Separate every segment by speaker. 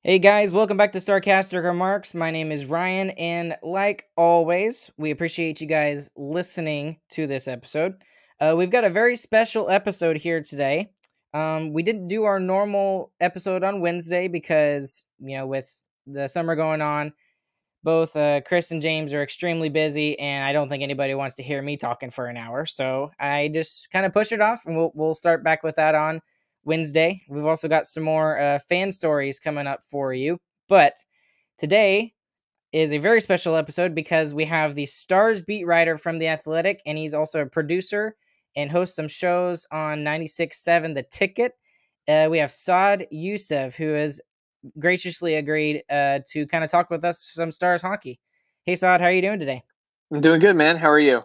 Speaker 1: Hey guys, welcome back to Starcastic Remarks. My name is Ryan, and like always, we appreciate you guys listening to this episode. We've got a very special episode here today. We didn't do our normal episode on Wednesday because, with the summer going on, both Chris and James are extremely busy, and I don't think anybody wants to hear me talking for an hour. So I just kind of pushed it off, and we'll start back with that on Wednesday. We've also got some more fan stories coming up for you. But today is a very special episode because we have the Stars beat writer from The Athletic, and he's also a producer and hosts some shows on 96.7 The Ticket. We have Saad Yousuf, who has graciously agreed to kind of talk with us some Stars hockey. Hey, Saad, how are you doing today?
Speaker 2: I'm doing good, man. How are you?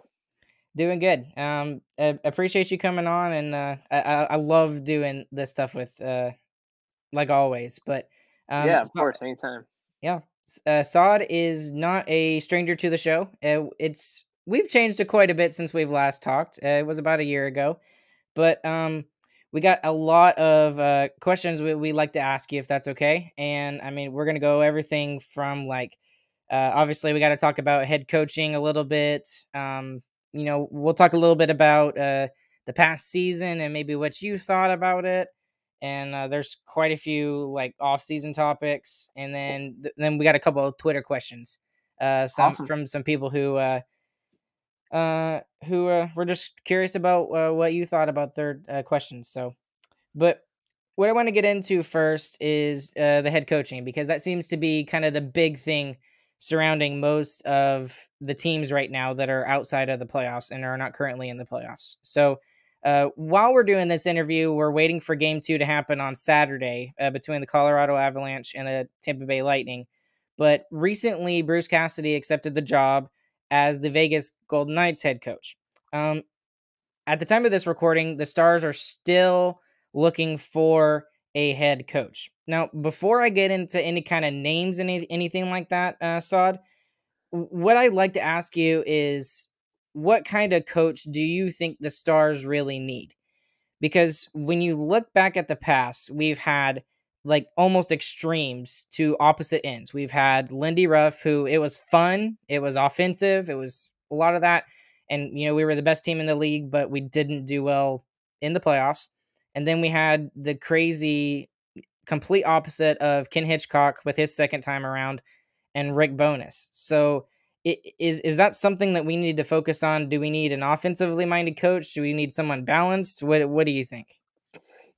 Speaker 1: Doing good. I appreciate you coming on, and I love doing this stuff with like always. But
Speaker 2: Yeah, of course, anytime.
Speaker 1: yeah, Saad is not a stranger to the show. We've changed it quite a bit since we've last talked. It was about a year ago, but we got a lot of questions we like to ask you if that's okay. And I mean, we're gonna go everything from like obviously we got to talk about head coaching a little bit. We'll talk a little bit about the past season and maybe what you thought about it. And there's quite a few like off-season topics, and then we got a couple of Twitter questions, some
Speaker 2: Awesome.
Speaker 1: from some people who were just curious about what you thought about their questions. So, but what I want to get into first is the head coaching, because that seems to be kind of the big thing surrounding most of the teams right now that are outside of the playoffs and are not currently in the playoffs. So, while we're doing this interview, we're waiting for Game 2 to happen on Saturday between the Colorado Avalanche and the Tampa Bay Lightning. But recently, Bruce Cassidy accepted the job as the Vegas Golden Knights head coach. Um, at the time of this recording, the Stars are still looking for a head coach. Now, before I get into any kind of names, anything like that, Saad, what I'd like to ask you is, what kind of coach do you think the Stars really need? Because when you look back at the past, we've had like almost extremes to opposite ends. We've had Lindy Ruff, who it was fun, it was offensive, it was a lot of that. And, we were the best team in the league, but we didn't do well in the playoffs. And then we had the crazy, complete opposite of Ken Hitchcock with his second time around and Rick Bowness. So, is that something that we need to focus on? Do we need an offensively minded coach? Do we need someone balanced? What do you think?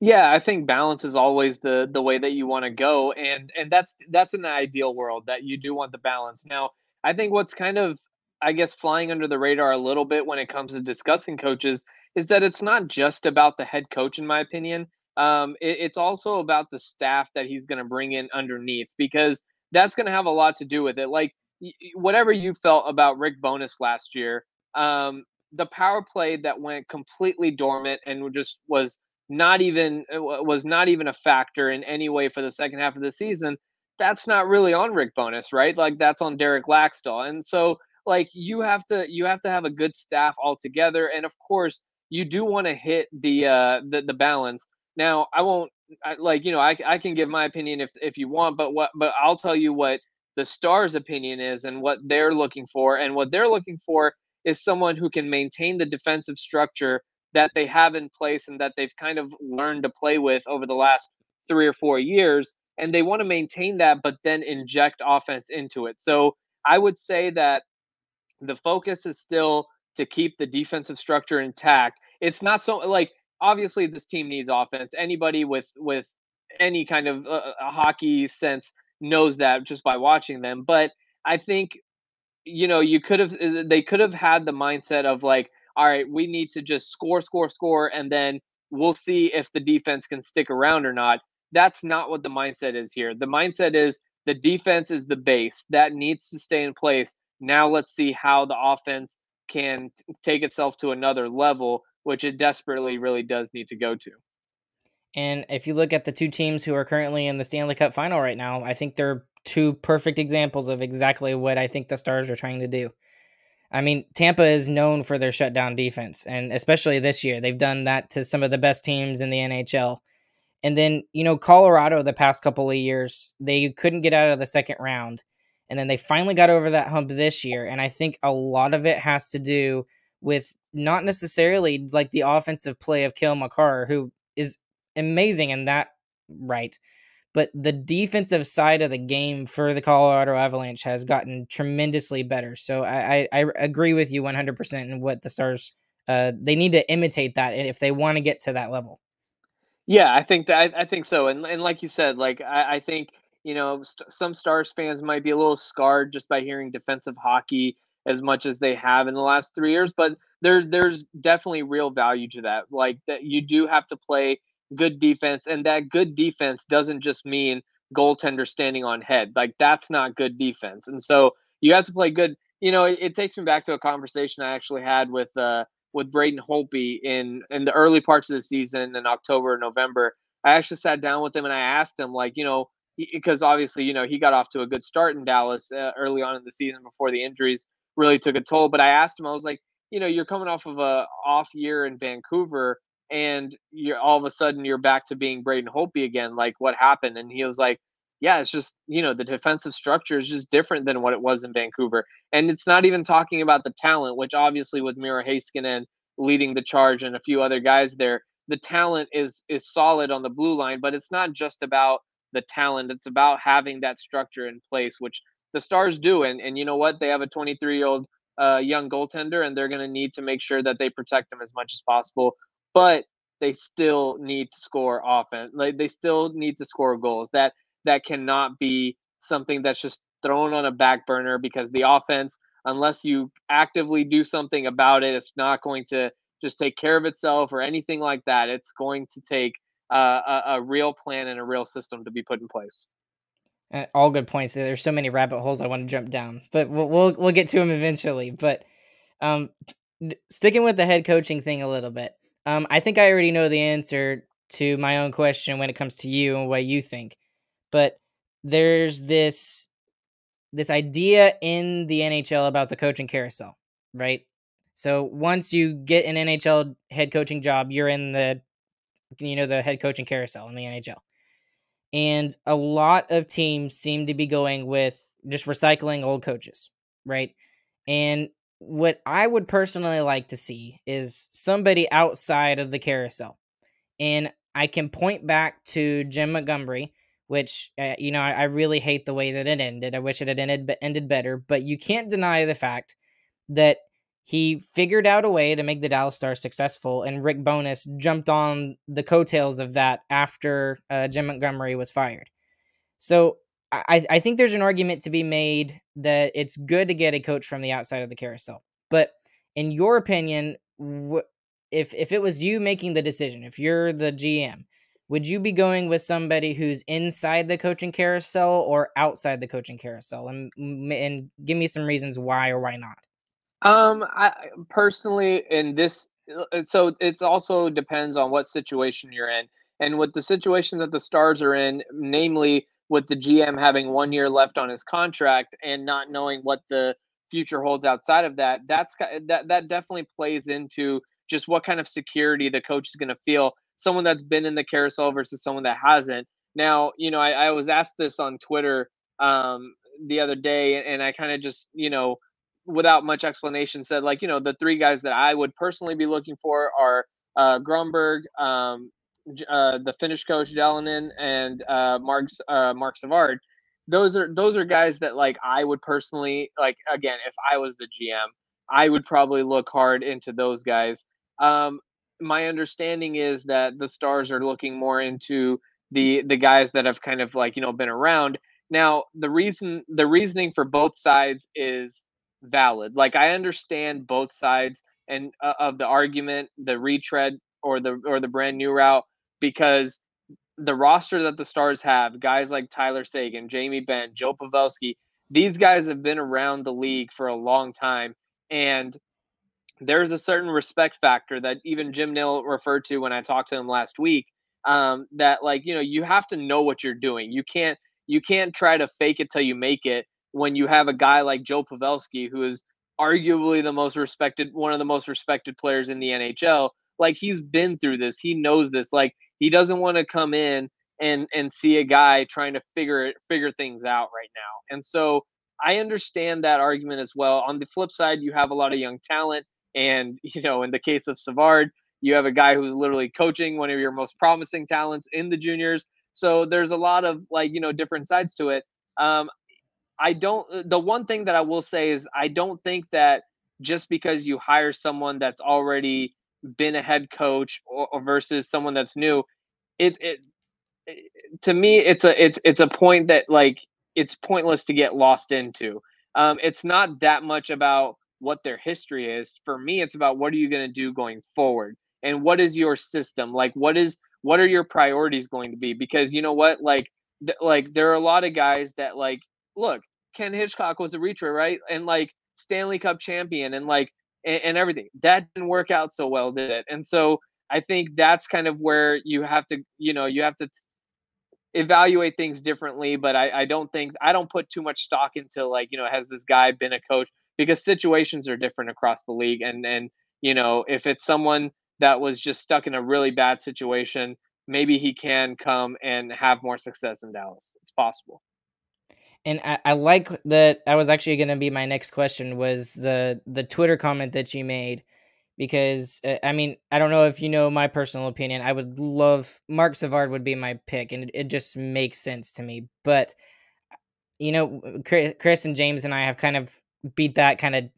Speaker 2: Yeah, I think balance is always the way that you want to go, and that's an ideal world that you do want the balance. Now, I think what's kind of, I guess, flying under the radar a little bit when it comes to discussing coaches is that it's not just about the head coach, in my opinion. It's also about the staff that he's going to bring in underneath, because that's going to have a lot to do with it. Like whatever you felt about Rick Bonus last year, the power play that went completely dormant and just was not even a factor in any way for the second half of the season. That's not really on Rick Bonus, right? Like that's on Derek Laxdal. And so like you have to have a good staff altogether. And of course, you do want to hit the balance. Now, I won't I can give my opinion if you want, but I'll tell you what the Stars' opinion is and what they're looking for. And what they're looking for is someone who can maintain the defensive structure that they have in place and that they've kind of learned to play with over the last 3 or 4 years. And they want to maintain that, but then inject offense into it. So I would say that the focus is still to keep the defensive structure intact. It's not so like obviously this team needs offense. Anybody with any kind of a hockey sense knows that just by watching them. But I think you could have they could have had the mindset of like, all right, we need to just score, score, score, and then we'll see if the defense can stick around or not. That's not what the mindset is here. The mindset is the defense is the base that needs to stay in place. Now let's see how the offense can take itself to another level, which it desperately really does need to go to.
Speaker 1: And if you look at the two teams who are currently in the Stanley Cup final right now, I think they're two perfect examples of exactly what I think the Stars are trying to do. I mean, Tampa is known for their shutdown defense, and especially this year, they've done that to some of the best teams in the NHL. And then, Colorado the past couple of years, they couldn't get out of the second round. And then they finally got over that hump this year. And I think a lot of it has to do with not necessarily like the offensive play of Cale Makar, who is amazing in that right. But the defensive side of the game for the Colorado Avalanche has gotten tremendously better. So I agree with you 100% in what the Stars, they need to imitate that if they want to get to that level.
Speaker 2: Yeah, I think so, and like you said, like I think some Stars fans might be a little scarred just by hearing defensive hockey as much as they have in the last 3 years, but there's definitely real value to that. Like that, you do have to play good defense, and that good defense doesn't just mean goaltender standing on head. Like that's not good defense, and so you have to play good. It takes me back to a conversation I actually had with Braden Holtby in the early parts of the season in October, November. I actually sat down with him and I asked him, like, because obviously, he got off to a good start in Dallas early on in the season before the injuries really took a toll. But I asked him, I was like, you're coming off of a off year in Vancouver, and you're all of a sudden you're back to being Braden Holtby again. Like, what happened? And he was like, yeah, it's just the defensive structure is just different than what it was in Vancouver. And it's not even talking about the talent, which obviously with Miro Heiskanen leading the charge and a few other guys there, the talent is solid on the blue line, but it's not just about the talent. It's about having that structure in place, which the Stars do. And you know what? They have a 23-year-old young goaltender, and they're going to need to make sure that they protect him as much as possible. But they still need to score offense. Like they still need to score goals. That cannot be something that's just thrown on a back burner, because the offense, unless you actively do something about it, it's not going to just take care of itself or anything like that. It's going to take a real plan and a real system to be put in place.
Speaker 1: All good points. There's so many rabbit holes I want to jump down, but we'll get to them eventually. But um, sticking with the head coaching thing a little bit, I think I already know the answer to my own question when it comes to you and what you think. But there's this idea in the NHL about the coaching carousel, right? So once you get an NHL head coaching job, you're in the head coaching carousel in the NHL. And a lot of teams seem to be going with just recycling old coaches, right? And what I would personally like to see is somebody outside of the carousel. And I can point back to Jim Montgomery, which, I really hate the way that it ended. I wish it had ended better, but you can't deny the fact that he figured out a way to make the Dallas Stars successful, and Rick Bowness jumped on the coattails of that after Jim Montgomery was fired. So I think there's an argument to be made that it's good to get a coach from the outside of the carousel. But in your opinion, if it was you making the decision, if you're the GM, would you be going with somebody who's inside the coaching carousel or outside the coaching carousel? And give me some reasons why or why not.
Speaker 2: I personally, in this, so it's also depends on what situation you're in, and with the situation that the Stars are in, namely with the GM having 1 year left on his contract and not knowing what the future holds outside of that. That definitely plays into just what kind of security the coach is going to feel. Someone that's been in the carousel versus someone that hasn't. Now, I was asked this on Twitter the other day, and I kind of just without much explanation said, like, the three guys that I would personally be looking for are Grumberg, the Finnish coach Delanen, and Mark Savard. Those are guys that, like, I would personally, like, again, if I was the GM, I would probably look hard into those guys. My understanding is that the Stars are looking more into the guys that have kind of, like, been around. Now, the reasoning for both sides is valid. Like, I understand both sides and of the argument, the retread or the brand new route, because the roster that the Stars have, guys like Tyler Sagan, Jamie Benn, Joe Pavelski, these guys have been around the league for a long time, and there's a certain respect factor that even Jim Nill referred to when I talked to him last week. That, like, you have to know what you're doing. You can't try to fake it till you make it when you have a guy like Joe Pavelski, who is arguably one of the most respected players in the NHL. Like, he's been through this. He knows this. Like, He doesn't want to come in and see a guy trying to figure things out right now. And so I understand that argument as well. On the flip side, you have a lot of young talent, and in the case of Savard, you have a guy who's literally coaching one of your most promising talents in the juniors. So there's a lot of different sides to it. Um, I don't. The one thing that I will say is I don't think that just because you hire someone that's already been a head coach or versus someone that's new, it to me it's a point that it's pointless to get lost into. It's not that much about what their history is. For me, it's about what are you going to do going forward, and what is your system like. What are your priorities going to be? Because you know what, there are a lot of guys that look. Ken Hitchcock was a reacher, right? And Stanley Cup champion, and and everything that didn't work out so well, did it? And so I think that's kind of where you have to evaluate things differently. But I don't think I don't put too much stock into has this guy been a coach, because situations are different across the league. And if it's someone that was just stuck in a really bad situation, maybe he can come and have more success in Dallas. It's possible.
Speaker 1: And I like that. I was actually going to be my next question was the Twitter comment that you made, because I mean, I don't know if you know my personal opinion. I would love Mark Savard would be my pick, and it just makes sense to me. But Chris and James and I have kind of beat that kind of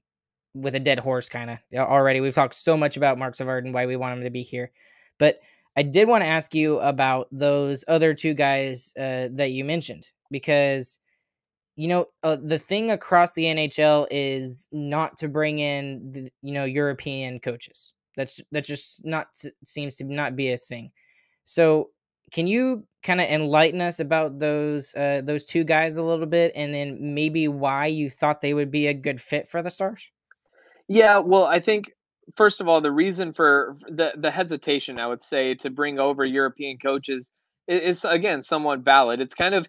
Speaker 1: with a dead horse, kind of already. We've talked so much about Mark Savard and why we want him to be here, but I did want to ask you about those other two guys that you mentioned, because the thing across the NHL is not to bring in European coaches. That's just not seems to not be a thing. So can you kind of enlighten us about those two guys a little bit, and then maybe why you thought they would be a good fit for the Stars?
Speaker 2: Yeah, well, I think first of all, the reason for the hesitation, I would say, to bring over European coaches is again somewhat valid. It's kind of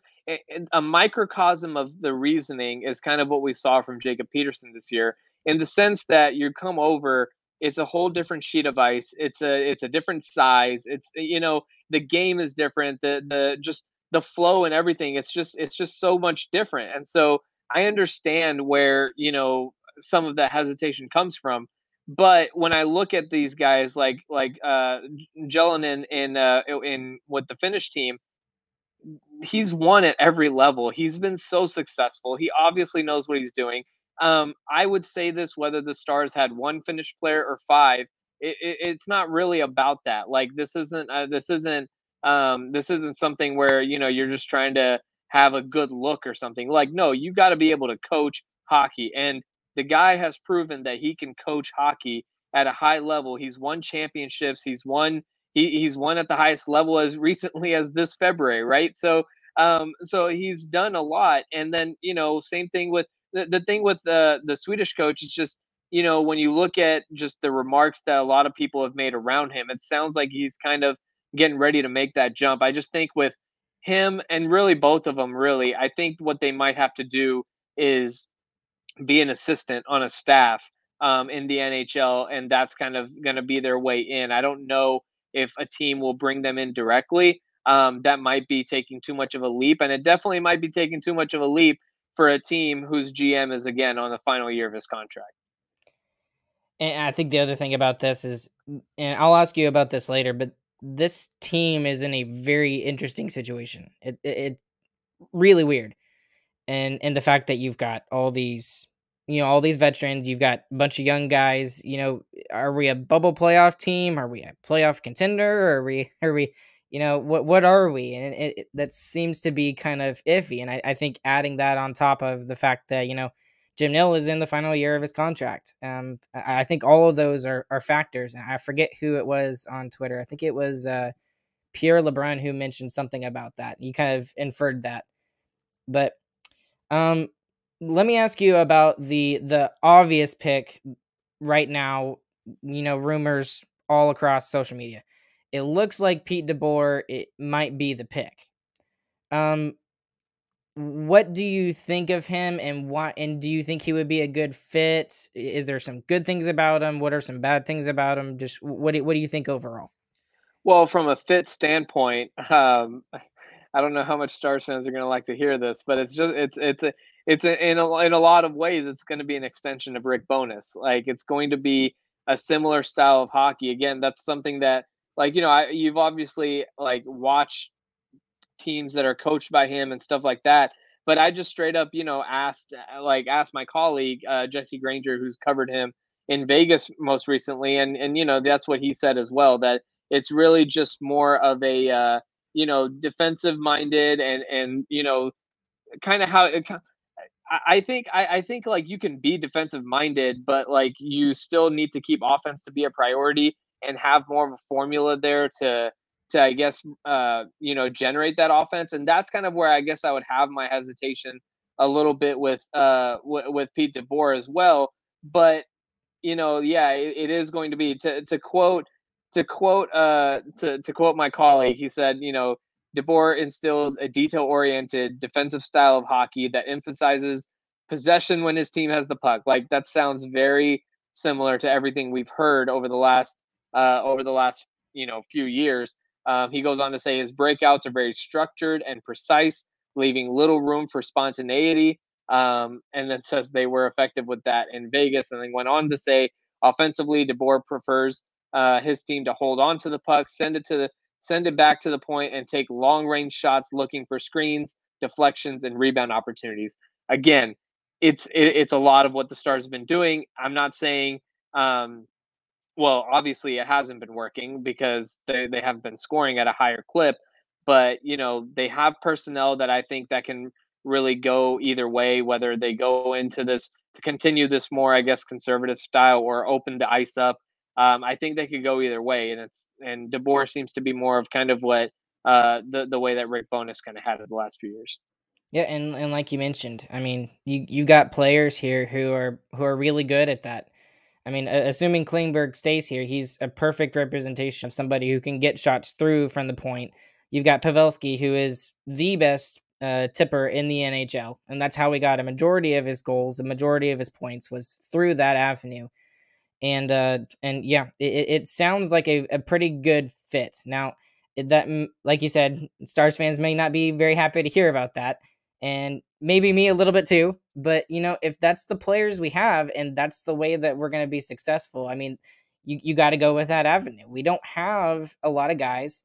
Speaker 2: a microcosm of the reasoning is kind of what we saw from Jacob Peterson this year, in the sense that you come over, it's a whole different sheet of ice. It's a different size. The game is different. The just the flow and everything. It's just so much different. And so I understand where some of that hesitation comes from. But when I look at these guys Jelinek in with the Finnish team, he's won at every level. He's been so successful. He obviously knows what he's doing. I would say this whether the Stars had one Finnish player or five, it's not really about that. Like this isn't something where you're just trying to have a good look or something. Like no, you got to be able to coach hockey, and the guy has proven that he can coach hockey at a high level. He's won championships. He's won at the highest level as recently as this February, right? So he's done a lot. And then same thing with the thing with the Swedish coach is just when you look at just the remarks that a lot of people have made around him, it sounds like he's kind of getting ready to make that jump. I just think with him and really both of them, really, I think what they might have to do is be an assistant on a staff in the NHL, and that's kind of going to be their way in. I don't know if a team will bring them in directly. That might be taking too much of a leap, and it definitely might be taking too much of a leap for a team whose GM is again on the final year of his contract.
Speaker 1: And I think the other thing about this is, and I'll ask you about this later, but this team is in a very interesting situation. It really weird. And the fact that you've got all these all these veterans, you've got a bunch of young guys. Are we a bubble playoff team? Are we a playoff contender? Or are we what are we? And that seems to be kind of iffy. And I think adding that on top of the fact that Jim Nill is in the final year of his contract, I think all of those are factors. And I forget who it was on Twitter. I think it was Pierre LeBrun who mentioned something about that. You kind of inferred that. But um, let me ask you about the obvious pick right now. Rumors all across social media. It looks like Pete DeBoer it might be the pick. Um, what do you think of him, and why? And do you think he would be a good fit? Is there some good things about him? What are some bad things about him? Just what do you think overall?
Speaker 2: Well, from a fit standpoint, I don't know how much Stars fans are gonna like to hear this, but in a lot of ways, it's gonna be an extension of Rick Bowness. Like, it's going to be a similar style of hockey. Again, that's something that, like, you've obviously, like, watched teams that are coached by him and stuff like that. But I just straight up, asked my colleague Jesse Granger, who's covered him in Vegas most recently, and that's what he said as well. That it's really just more of a defensive minded and kind of how it, I think like you can be defensive minded, but like you still need to keep offense to be a priority and have more of a formula there to I guess generate that offense. And that's kind of where I guess I would have my hesitation a little bit with with Pete DeBoer as well. But yeah, it is going to be to quote my colleague. He said, DeBoer instills a detail-oriented defensive style of hockey that emphasizes possession when his team has the puck. Like that sounds very similar to everything we've heard over the last few years. He goes on to say his breakouts are very structured and precise, leaving little room for spontaneity. And then says they were effective with that in Vegas, and then went on to say offensively, DeBoer prefers his team to hold on to the puck, send it back to the point, and take long range shots, looking for screens, deflections, and rebound opportunities. Again, it's a lot of what the Stars have been doing. I'm not saying, well, obviously it hasn't been working because they have been scoring at a higher clip, but they have personnel that I think that can really go either way, whether they go into this to continue this more, I guess, conservative style or open the ice up. I think they could go either way, and DeBoer seems to be more of kind of what the way that Rick Bowness kind of had it the last few years.
Speaker 1: Yeah, and like you mentioned, I mean, you got players here who are really good at that. I mean, assuming Klingberg stays here, he's a perfect representation of somebody who can get shots through from the point. You've got Pavelski, who is the best tipper in the NHL, and that's how we got a majority of his goals, the majority of his points was through that avenue. And yeah, it sounds like a pretty good fit. Now, like you said, Stars fans may not be very happy to hear about that, and maybe me a little bit too. But if that's the players we have, and that's the way that we're going to be successful, I mean, you got to go with that avenue. We don't have a lot of guys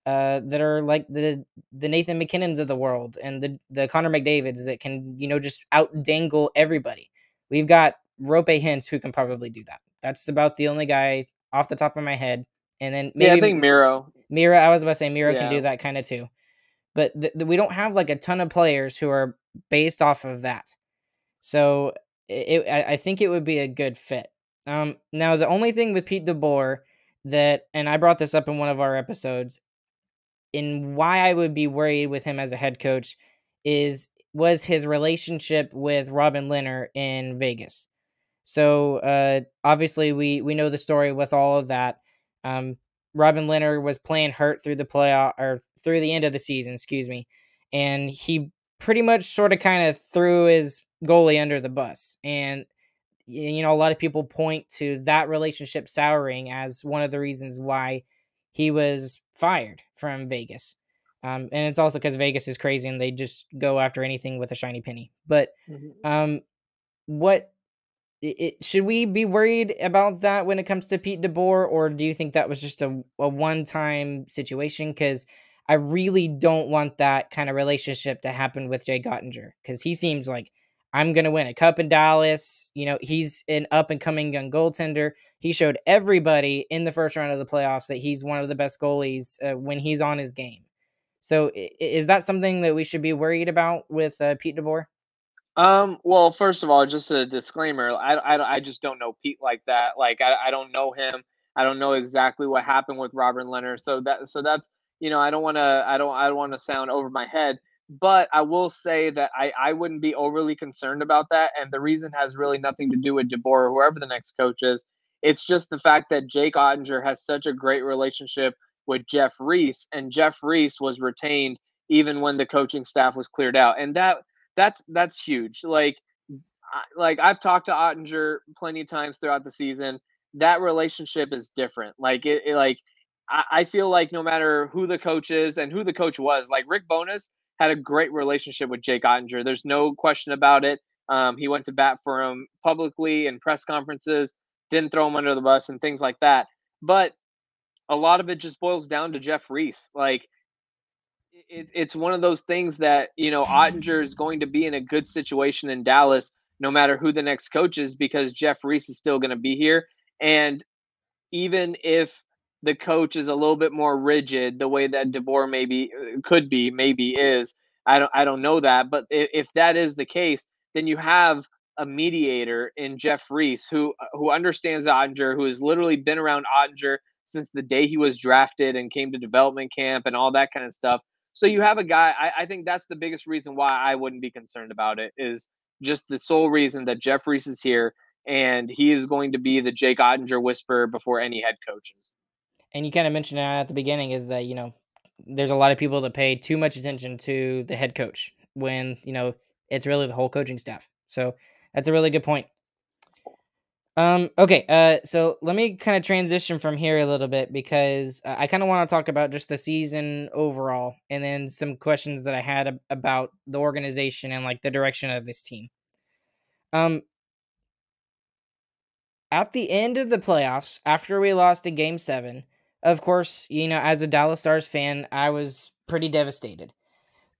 Speaker 1: that are like the Nathan McKinnons of the world and the Connor McDavids that can just out dangle everybody. We've got Rope Hintz who can probably do that. That's about the only guy off the top of my head. And then
Speaker 2: Yeah, I
Speaker 1: maybe
Speaker 2: think Miro.
Speaker 1: Mira. I was about to say Mira can
Speaker 2: Yeah.
Speaker 1: do that kind of too. But we don't have like a ton of players who are based off of that. So I think it would be a good fit. Now the only thing with Pete DeBoer and I brought this up in one of our episodes, in why I would be worried with him as a head coach was his relationship with Robin Leonard in Vegas. So obviously we know the story with all of that. Robin Leonard was playing hurt through the playoff or through the end of the season, excuse me, and he pretty much sort of kind of threw his goalie under the bus. And a lot of people point to that relationship souring as one of the reasons why he was fired from Vegas. And it's also because Vegas is crazy and they just go after anything with a shiny penny. But
Speaker 2: Mhm.
Speaker 1: what should we be worried about that when it comes to Pete DeBoer, or do you think that was just a one-time situation? Because I really don't want that kind of relationship to happen with Jay Gottinger, because he seems like I'm gonna win a cup in Dallas. He's an up-and-coming young goaltender. He showed everybody in the first round of the playoffs that he's one of the best goalies when he's on his game. So is that something that we should be worried about with Pete DeBoer?
Speaker 2: Well, first of all, just a disclaimer. I just don't know Pete like that. Like, I don't know him. I don't know exactly what happened with Robert Leonard. So that's, I don't want to sound over my head, but I will say that I wouldn't be overly concerned about that. And the reason has really nothing to do with DeBoer or whoever the next coach is. It's just the fact that Jake Ottinger has such a great relationship with Jeff Reese, and Jeff Reese was retained even when the coaching staff was cleared out. And that's huge. Like I've talked to Ottinger plenty of times throughout the season. That relationship is different. Like I feel like no matter who the coach is and who the coach was, like Rick Bowness had a great relationship with Jake Ottinger. There's no question about it. He went to bat for him publicly in press conferences, didn't throw him under the bus and things like that. But a lot of it just boils down to Jeff Reese. Like it's one of those things that Ottinger is going to be in a good situation in Dallas, no matter who the next coach is, because Jeff Reese is still going to be here. And even if the coach is a little bit more rigid, the way that DeBoer maybe could be, maybe is, I don't know that, but if that is the case, then you have a mediator in Jeff Reese who understands Ottinger, who has literally been around Ottinger since the day he was drafted and came to development camp and all that kind of stuff. So you have a guy. I think that's the biggest reason why I wouldn't be concerned about it, is just the sole reason that Jeff Reese is here and he is going to be the Jake Ottinger whisperer before any head coaches.
Speaker 1: And you kind of mentioned that at the beginning is that, there's a lot of people that pay too much attention to the head coach when, it's really the whole coaching staff. So that's a really good point. Okay. So let me kind of transition from here a little bit because I kind of want to talk about just the season overall and then some questions that I had about the organization and like the direction of this team. At the end of the playoffs, after we lost in Game 7, of course, as a Dallas Stars fan, I was pretty devastated.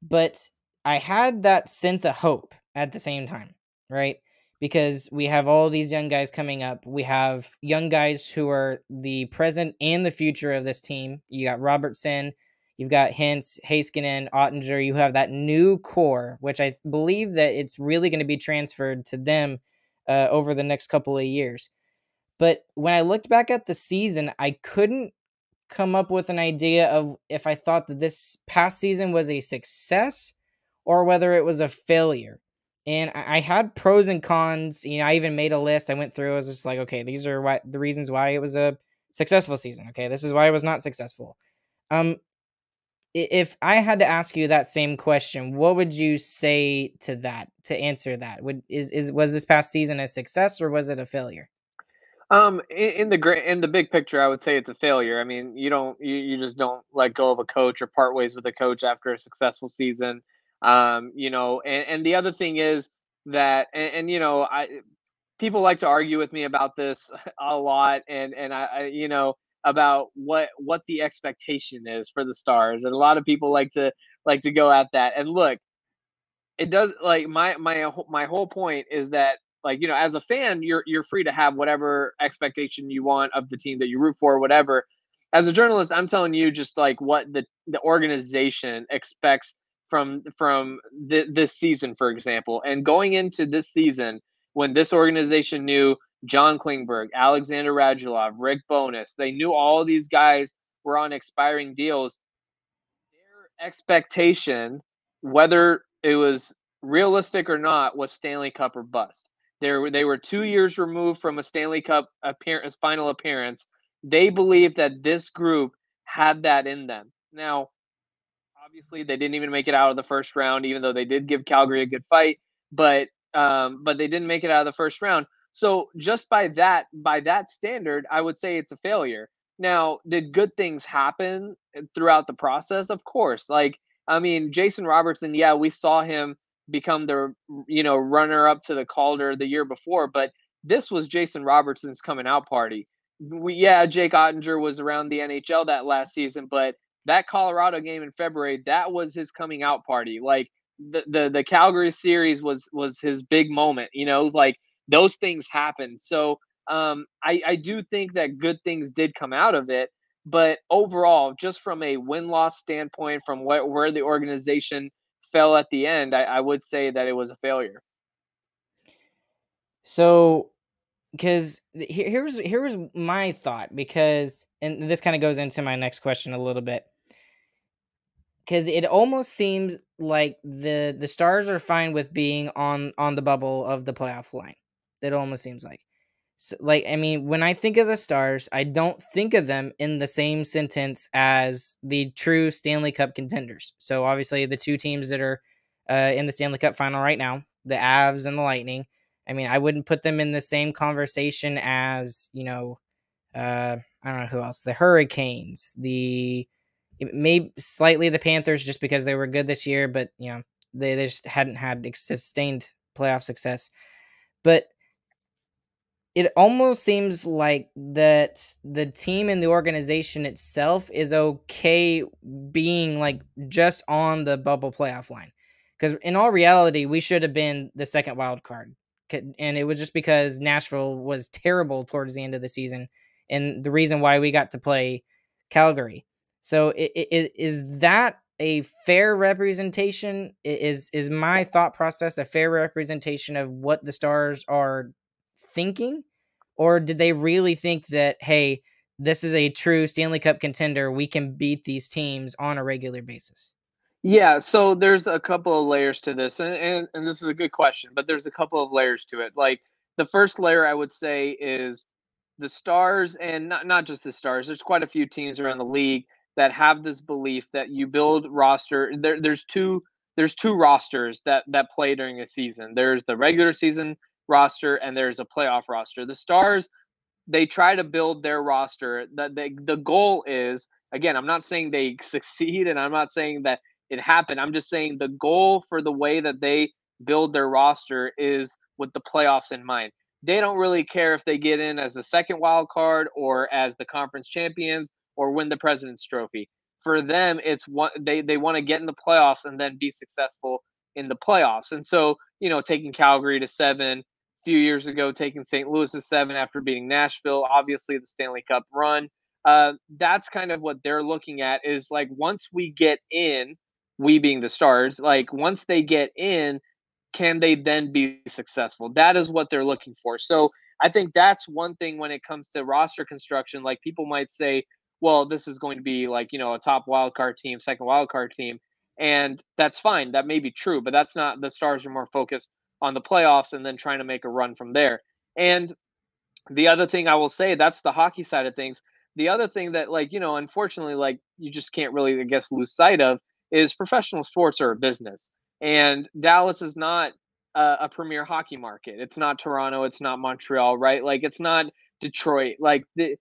Speaker 1: But I had that sense of hope at the same time, right? Because we have all these young guys coming up. We have young guys who are the present and the future of this team. You got Robertson, you've got Hintz, Heiskanen, Ottinger. You have that new core, which I believe that it's really going to be transferred to them over the next couple of years. But when I looked back at the season, I couldn't come up with an idea of if I thought that this past season was a success or whether it was a failure. And I had pros and cons. I even made a list. I went through. I was just like, okay, these are the reasons why it was a successful season. Okay, this is why it was not successful. If I had to ask you that same question, what would you say to that, to answer that? Was this past season a success or was it a failure?
Speaker 2: In the big picture, I would say it's a failure. I mean, you just don't let go of a coach or part ways with a coach after a successful season. And the other thing is that, I people like to argue with me about this a lot, and about what the expectation is for the Stars, and a lot of people like to go at that. And look, it does, like, my whole point is that, like, as a fan, you're free to have whatever expectation you want of the team that you root for, whatever. As a journalist, I'm telling you just like what the organization expects from this season, for example. And going into this season, when this organization knew John Klingberg, Alexander Radulov, Rick Bowness, they knew all these guys were on expiring deals. Their expectation, whether it was realistic or not, was Stanley Cup or bust. They were 2 years removed from a Stanley Cup appearance, final appearance. They believed that this group had that in them. Now, obviously, they didn't even make it out of the first round, even though they did give Calgary a good fight. But they didn't make it out of the first round. So just by that standard, I would say it's a failure. Now, did good things happen throughout the process? Of course. Like, I mean, Jason Robertson, yeah, we saw him become the runner up to the Calder the year before, but this was Jason Robertson's coming out party. Jake Ottinger was around the NHL that last season, but that Colorado game in February, that was his coming out party. Like the Calgary series was his big moment, like those things happen. So I do think that good things did come out of it, but overall, just from a win-loss standpoint, from where the organization fell at the end, I would say that it was a failure.
Speaker 1: So, because here's my thought, because and this kind of goes into my next question a little bit, because it almost seems like the Stars are fine with being on the bubble of the playoff line. It almost seems like. So, like, I mean, when I think of the Stars, I don't think of them in the same sentence as the true Stanley Cup contenders. So obviously, the two teams that are in the Stanley Cup final right now, the Avs and the Lightning. I mean, I wouldn't put them in the same conversation as I I don't know who else. The Hurricanes, maybe slightly the Panthers, just because they were good this year, but they just hadn't had sustained playoff success. But it almost seems like that the team and the organization itself is okay being like just on the bubble playoff line. Because in all reality, we should have been the second wild card. And it was just because Nashville was terrible towards the end of the season. And the reason why we got to play Calgary. So is that a fair representation? Is my thought process a fair representation of what the Stars are thinking? Or did they really think that, hey, this is a true Stanley Cup contender, we can beat these teams on a regular basis?
Speaker 2: Yeah, so there's a couple of layers to this, and this is a good question, but there's a couple of layers to it. Like the first layer, I would say, is the Stars, and not just the Stars. There's quite a few teams around the league that have this belief that you build roster. There's two rosters that play during a season. There's the regular season roster, and there's a playoff roster. The Stars, they try to build their roster. The goal is, again, I'm not saying they succeed, and I'm not saying that it happened. I'm just saying the goal for the way that they build their roster is with the playoffs in mind. They don't really care if they get in as the second wild card or as the conference champions or win the President's Trophy. For them, it's one they want to get in the playoffs and then be successful in the playoffs. And so, taking Calgary to 7, few years ago, taking St. Louis to 7 after beating Nashville, obviously the Stanley Cup run. That's kind of what they're looking at, is like once we get in, we being the Stars, like once they get in, can they then be successful? That is what they're looking for. So I think that's one thing when it comes to roster construction. Like people might say, well, this is going to be like, a top wild card team, second wild card team. And that's fine. That may be true, but that's not, the Stars are more focused on the playoffs and then trying to make a run from there. And the other thing I will say, that's the hockey side of things. The other thing that, like, unfortunately, like, you just can't really, I guess, lose sight of is professional sports are a business. And Dallas is not a premier hockey market. It's not Toronto. It's not Montreal, right? Like, it's not Detroit. Like, it,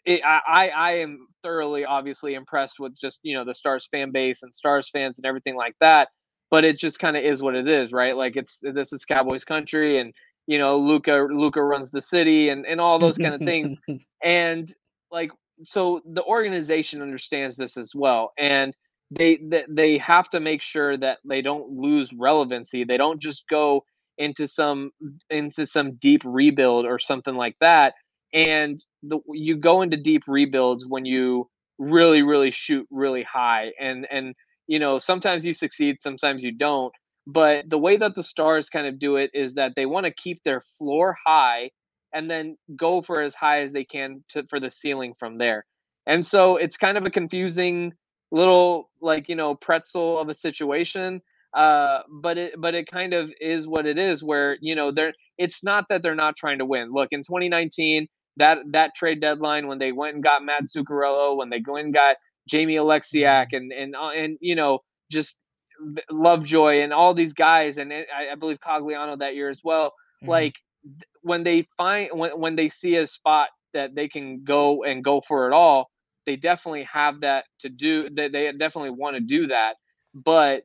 Speaker 2: I am thoroughly, obviously, impressed with just, the Stars fan base and Stars fans and everything like that. But it just kind of is what it is, right? Like, this is Cowboys country, and Luca runs the city, and all those kind of things. And like, so the organization understands this as well, and they have to make sure that they don't lose relevancy. They don't just go into some deep rebuild or something like that. And you go into deep rebuilds when you really, really shoot really high, and sometimes you succeed, sometimes you don't. But the way that the Stars kind of do it is that they want to keep their floor high and then go for as high as they can for the ceiling from there. And so it's kind of a confusing little, like, pretzel of a situation. But it kind of is what it is, where it's not that they're not trying to win. Look, in 2019, that trade deadline, when they went and got Matt Zuccarello, when they went and got Jamie Alexiak, and just Lovejoy and all these guys, and I believe Cogliano that year as well.
Speaker 1: Mhm.
Speaker 2: Like, when they find when they see a spot that they can go for it all, they definitely have that to do. They definitely want to do that, but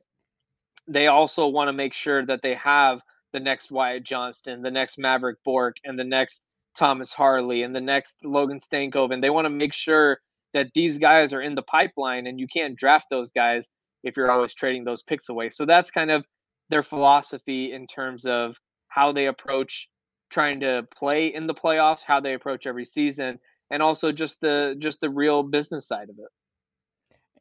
Speaker 2: they also want to make sure that they have the next Wyatt Johnston, the next Maverick Bork, and the next Thomas Harley, and the next Logan Stankoven. And they want to make sure that these guys are in the pipeline, and you can't draft those guys if you're always trading those picks away. So that's kind of their philosophy in terms of how they approach trying to play in the playoffs, how they approach every season, and also just the real business side of it.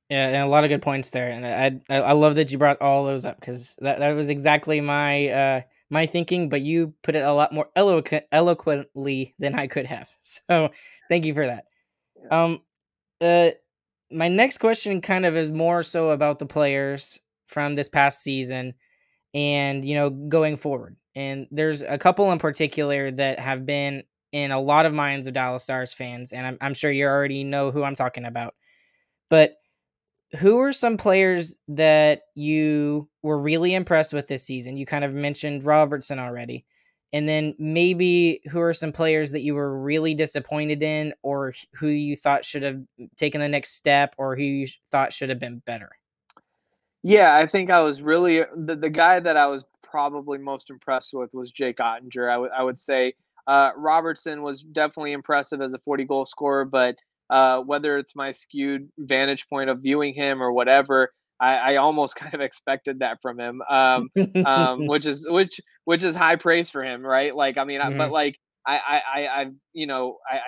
Speaker 1: Yeah, and a lot of good points there, and I love that you brought all those up, because that was exactly my thinking, but you put it a lot more eloquently than I could have. So thank you for that.
Speaker 2: Yeah.
Speaker 1: Um, uh, my next question kind of is more so about the players from this past season, and going forward. And there's a couple in particular that have been in a lot of minds of Dallas Stars fans, and I'm sure you already know who I'm talking about. But who are some players that you were really impressed with this season? You kind of mentioned Robertson already. And then maybe who are some players that you were really disappointed in, or who you thought should have taken the next step, or who you thought should have been better?
Speaker 2: Yeah, I think I was really the guy that I was probably most impressed with was Jake Ottinger. I would say Robertson was definitely impressive as a 40 goal scorer, but whether it's my skewed vantage point of viewing him or whatever, I almost kind of expected that from him, which is high praise for him, right? Like, I mean, but
Speaker 1: Mhm.
Speaker 2: like I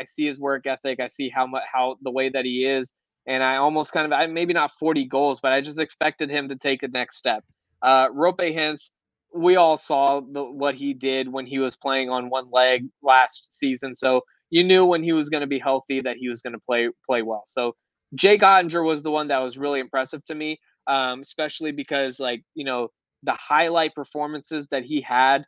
Speaker 2: see his work ethic, I see how the way that he is, and I almost kind of maybe not 40 goals, but I just expected him to take a next step. Rope Hintz, we all saw what he did when he was playing on one leg last season, so you knew when he was going to be healthy that he was going to play well. So Jake Ottinger was the one that was really impressive to me, especially because the highlight performances that he had,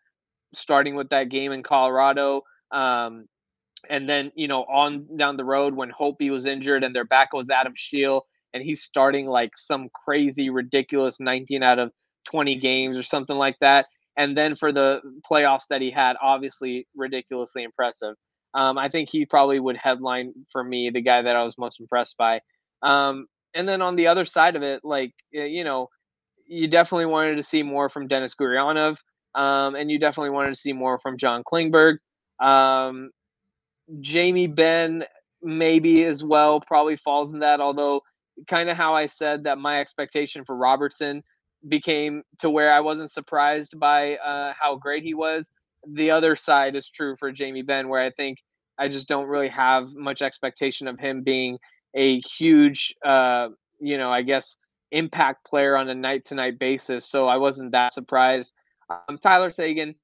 Speaker 2: starting with that game in Colorado. And then, on down the road when Holtby was injured and their back was Adam Scheel, and he's starting like some crazy, ridiculous 19 out of 20 games or something like that. And then for the playoffs that he had, obviously ridiculously impressive. I think he probably would headline for me, the guy that I was most impressed by. And then on the other side of it, you definitely wanted to see more from Dennis Gurianov, and you definitely wanted to see more from John Klingberg. Um, Jamie Benn maybe as well probably falls in that, although kind of how I said that my expectation for Robertson became to where I wasn't surprised by how great he was. The other side is true for Jamie Benn, where I think I just don't really have much expectation of him being a huge, I guess, impact player on a night to night basis. So I wasn't that surprised. Tyler Sagan,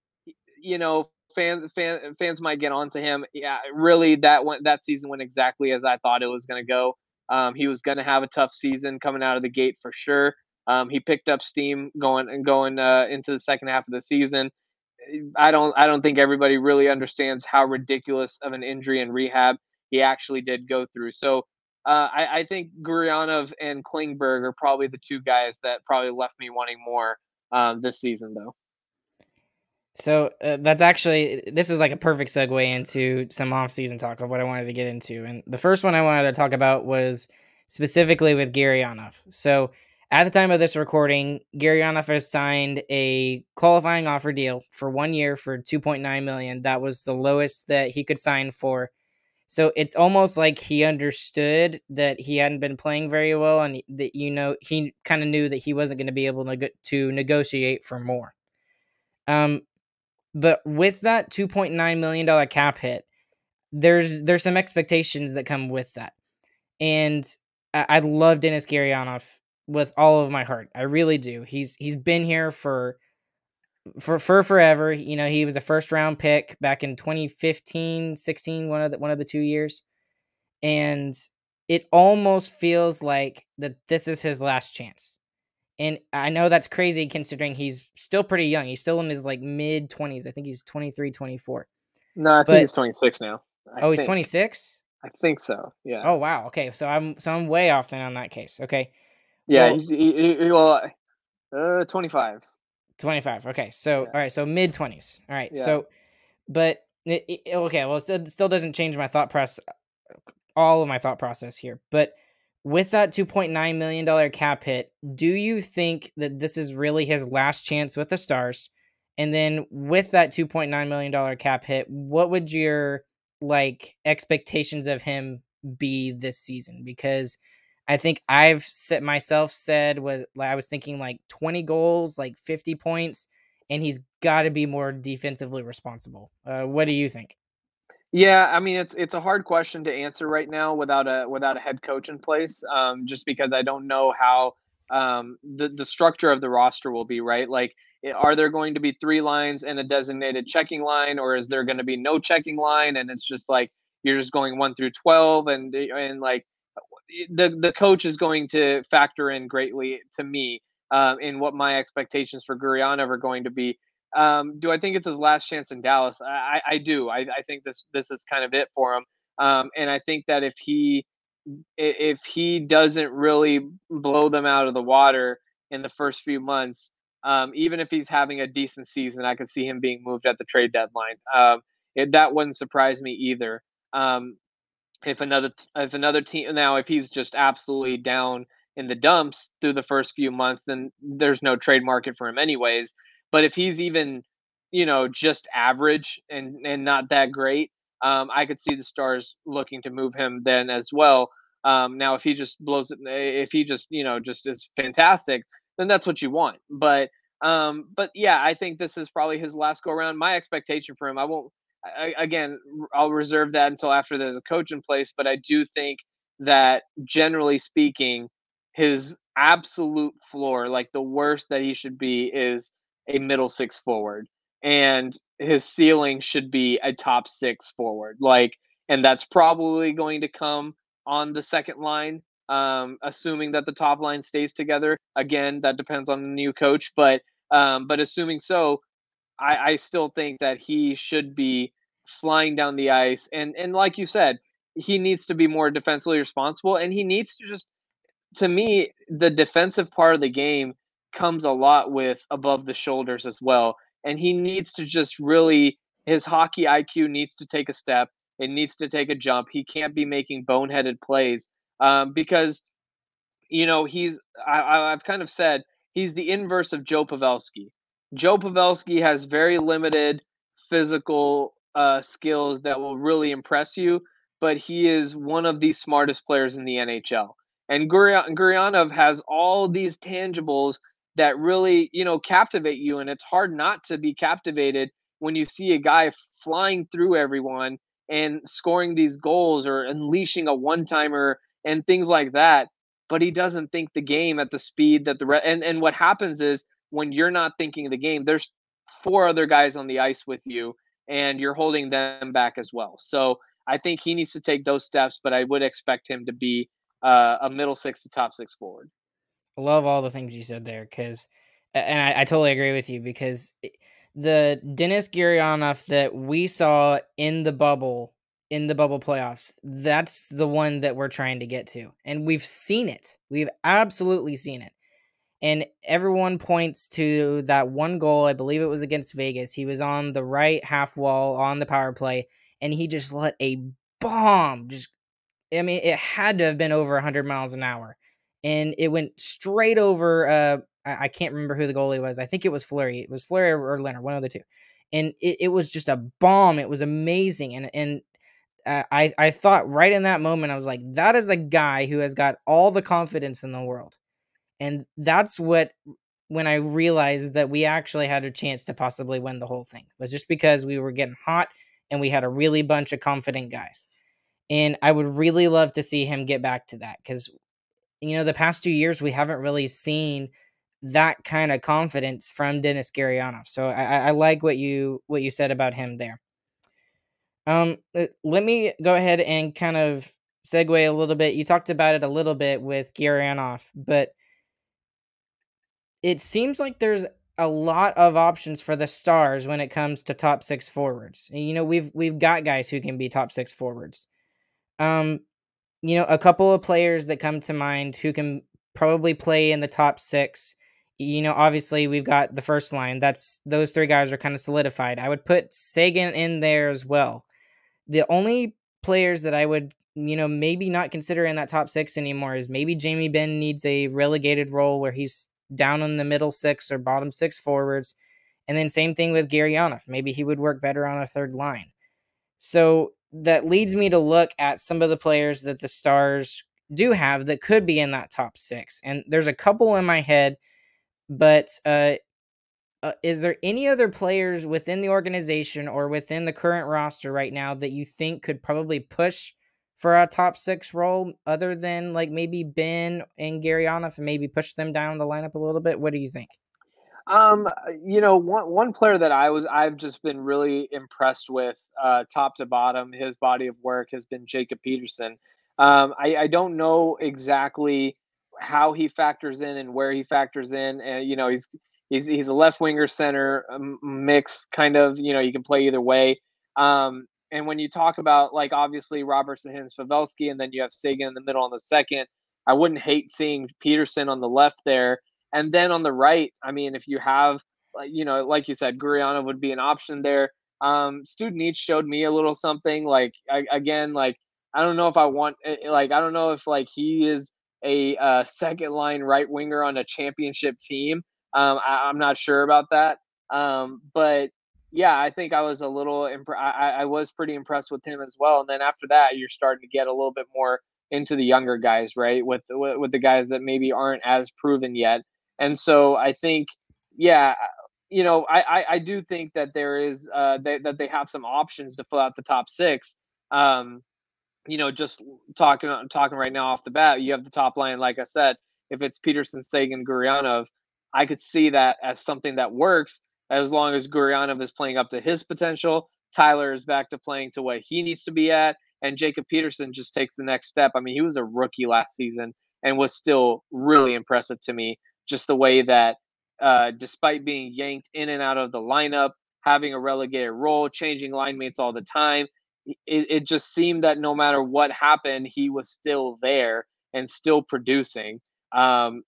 Speaker 2: fans might get onto him. Yeah, really, that season went exactly as I thought it was going to go. He was going to have a tough season coming out of the gate for sure. He picked up steam going into the second half of the season. I don't think everybody really understands how ridiculous of an injury and rehab he actually did go through. So I think Gurianov and Klingberg are probably the two guys that probably left me wanting more this season, though.
Speaker 1: So that's actually this is like a perfect segue into some off-season talk of what I wanted to get into, and the first one I wanted to talk about was specifically with Gurianov. So at the time of this recording, Gurianov has signed a qualifying offer deal for 1 year for 2.9 million. That was the lowest that he could sign for. So it's almost like he understood that he hadn't been playing very well, and that he kind of knew that he wasn't going to be able to negotiate for more. Um, but with that $2.9 million cap hit, there's some expectations that come with that. And I love Dennis Gurianov with all of my heart. I really do. He's been here for forever. He was a first round pick back in 2015, 16, one of the 2 years. And it almost feels like that this is his last chance. And I know that's crazy considering he's still pretty young. He's still in his like mid 20s. I think he's 23, 24.
Speaker 2: No, I think
Speaker 1: But
Speaker 2: he's 26 now. I
Speaker 1: oh, he's
Speaker 2: think.
Speaker 1: 26?
Speaker 2: I think so. Yeah.
Speaker 1: Oh, wow. Okay. So I'm way off then on that case. Okay.
Speaker 2: Yeah.
Speaker 1: Well,
Speaker 2: Well, 25.
Speaker 1: 25. Okay. So
Speaker 2: Yeah.
Speaker 1: all right, so mid 20s. All right.
Speaker 2: Yeah.
Speaker 1: So but okay, well it still doesn't change my thought process, all of my thought process here. But with that $2.9 million cap hit, do you think that this is really his last chance with the Stars? And then with that $2.9 million cap hit, what would your expectations of him be this season? Because I think I've set myself said was I was thinking like 20 goals, like 50 points, and he's got to be more defensively responsible. What do you think?
Speaker 2: Yeah, I mean it's a hard question to answer right now without a head coach in place. Just because I don't know how the structure of the roster will be, right? Like, are there going to be three lines and a designated checking line, or is there going to be no checking line and it's just like you're just going 1 through 12, and like the coach is going to factor in greatly to me in what my expectations for Gurianov are going to be. Do I think it's his last chance in Dallas? I do. I think this is kind of it for him. And I think that if he doesn't really blow them out of the water in the first few months, Even if he's having a decent season, I could see him being moved at the trade deadline. That wouldn't surprise me either. Um, if another team now, if he's just absolutely down in the dumps through the first few months, then there's no trade market for him anyways. But if he's even, just average and not that great, I could see the Stars looking to move him then as well. Now, if he just blows it, if he just just is fantastic, then that's what you want. But yeah, I think this is probably his last go around. My expectation for him, I won't. Again, I'll reserve that until after there's a coach in place. But I do think that generally speaking, his absolute floor, like the worst that he should be, is a middle six forward, and his ceiling should be a top six forward. And that's probably going to come on the second line, assuming that the top line stays together. Again, that depends on the new coach, but assuming so, I still think that he should be flying down the ice, and like you said, he needs to be more defensively responsible, and he needs to just, to me, the defensive part of the game comes a lot with above the shoulders as well, and he needs to just really, his hockey IQ needs to take a step. It needs to take a jump. He can't be making boneheaded plays, because I've kind of said he's the inverse of Joe Pavelski. Joe Pavelski has very limited physical skills that will really impress you, but he is one of the smartest players in the NHL. And Gurianov has all these tangibles that really, captivate you, and it's hard not to be captivated when you see a guy flying through everyone and scoring these goals or unleashing a one-timer and things like that, but he doesn't think the game at the speed that and what happens is when you're not thinking of the game, there's four other guys on the ice with you, and you're holding them back as well. So I think he needs to take those steps, but I would expect him to be a middle six to top six forward.
Speaker 1: Love all the things you said there, because, and I totally agree with you, because the Dennis Gurianov that we saw in the bubble playoffs, that's the one that we're trying to get to, and we've seen it. We've absolutely seen it, and everyone points to that one goal. I believe it was against Vegas. He was on the right half wall on the power play, and he just let a bomb. I mean, it had to have been over 100 miles an hour, and it went straight over. I can't remember who the goalie was. I think it was Fleury. It was Fleury or Leonard, one of the two. And it was just a bomb. It was amazing. And I thought right in that moment, I was like, that is a guy who has got all the confidence in the world. And that's when I realized that we actually had a chance to possibly win the whole thing, was just because we were getting hot and we had a really bunch of confident guys. And I would really love to see him get back to that, because, the past 2 years, we haven't really seen that kind of confidence from Dennis Gurianov. So I like what you said about him there. Let me go ahead and kind of segue a little bit. You talked about it a little bit with Gurianov, but it seems like there's a lot of options for the Stars when it comes to top six forwards. We've got guys who can be top six forwards. A couple of players that come to mind who can probably play in the top six. Obviously we've got the first line. Those three guys are kind of solidified. I would put Sagan in there as well. The only players that I would, maybe not consider in that top six anymore is maybe Jamie Benn needs a relegated role where he's down in the middle six or bottom six forwards. And then same thing with Gurianov. Maybe he would work better on a third line. So that leads me to look at some of the players that the Stars do have that could be in that top six. And there's a couple in my head, but is there any other players within the organization or within the current roster right now that you think could probably push for a top six role, other than like maybe Ben and Gurianov, and maybe push them down the lineup a little bit? What do you think?
Speaker 2: One player that I've just been really impressed with, top to bottom, his body of work has been Jacob Peterson. I don't know exactly how he factors in and where he factors in, and he's a left winger center, mix kind of. You can play either way. And when you talk about, like, obviously Robertson, Hins, Pavelski, and then you have Sagan in the middle on the second, I wouldn't hate seeing Peterson on the left there. And then on the right, I mean, if you have, like you said, Gurianov would be an option there. Student Each showed me a little something. Like again, like I don't know if I want, like I don't know if like he is a second line right winger on a championship team. I'm not sure about that. But yeah, I think I was a little, I was pretty impressed with him as well. And then after that, you're starting to get a little bit more into the younger guys, right? With the guys that maybe aren't as proven yet. And so I think, yeah, I do think that there is that they have some options to fill out the top six. Um, just talking right now off the bat, you have the top line, like I said, if it's Peterson, Sagan, Gurianov, I could see that as something that works as long as Gurianov is playing up to his potential. Tyler is back to playing to what he needs to be at, and Jacob Peterson just takes the next step. I mean, he was a rookie last season and was still really impressive to me. Just the way that, despite being yanked in and out of the lineup, having a relegated role, changing line mates all the time, it just seemed that no matter what happened, he was still there and still producing. And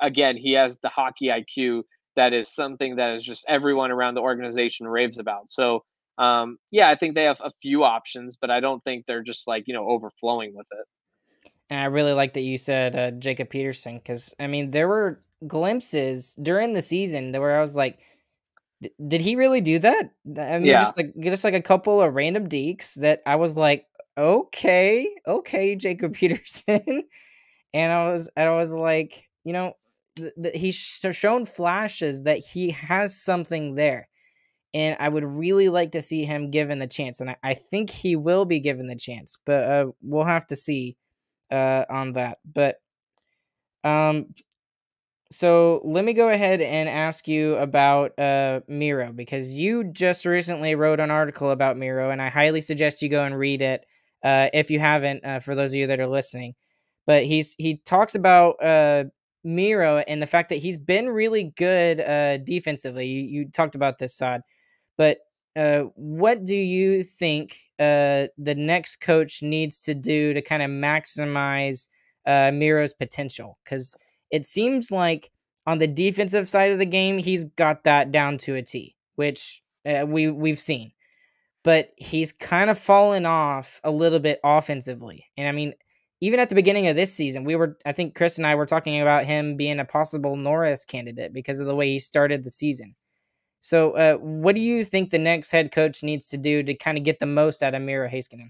Speaker 2: again, he has the hockey IQ that is something that is just everyone around the organization raves about. So yeah, I think they have a few options, but I don't think they're just like overflowing with it.
Speaker 1: And I really like that you said Jacob Peterson, because I mean there were glimpses during the season where I was like, did he really do that? I mean,
Speaker 2: Yeah,
Speaker 1: just like a couple of random deeks that I was like, okay, okay, Jacob Peterson, and I was like, he's shown flashes that he has something there, and I would really like to see him given the chance, and I think he will be given the chance, but we'll have to see on that, but um so let me go ahead and ask you about Miro, because you just recently wrote an article about Miro, and I highly suggest you go and read it if you haven't. For those of you that are listening, but he talks about Miro and the fact that he's been really good defensively. You talked about this, Saad, but what do you think the next coach needs to do to kind of maximize Miro's potential? Because it seems like on the defensive side of the game, he's got that down to a T, which we've seen. But he's kind of fallen off a little bit offensively. And I mean, even at the beginning of this season, I think Chris and I were talking about him being a possible Norris candidate because of the way he started the season. So, what do you think the next head coach needs to do to kind of get the most out of Miro Heiskanen?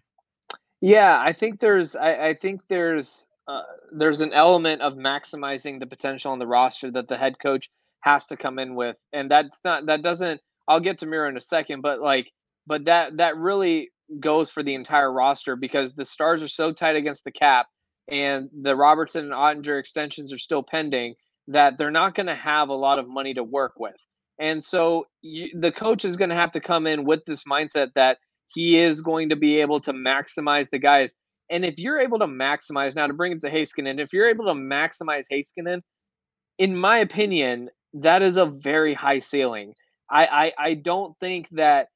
Speaker 2: yeah. I think there's an element of maximizing the potential on the roster that the head coach has to come in with, and that doesn't. I'll get to Miro in a second, but that really goes for the entire roster because the stars are so tight against the cap, and the Robertson and Ottinger extensions are still pending that they're not going to have a lot of money to work with, and so the coach is going to have to come in with this mindset that he is going to be able to maximize the guys. And if you're able to maximize, now to bring it to Heiskanen, if you're able to maximize Heiskanen, in my opinion, that is a very high ceiling. I don't think that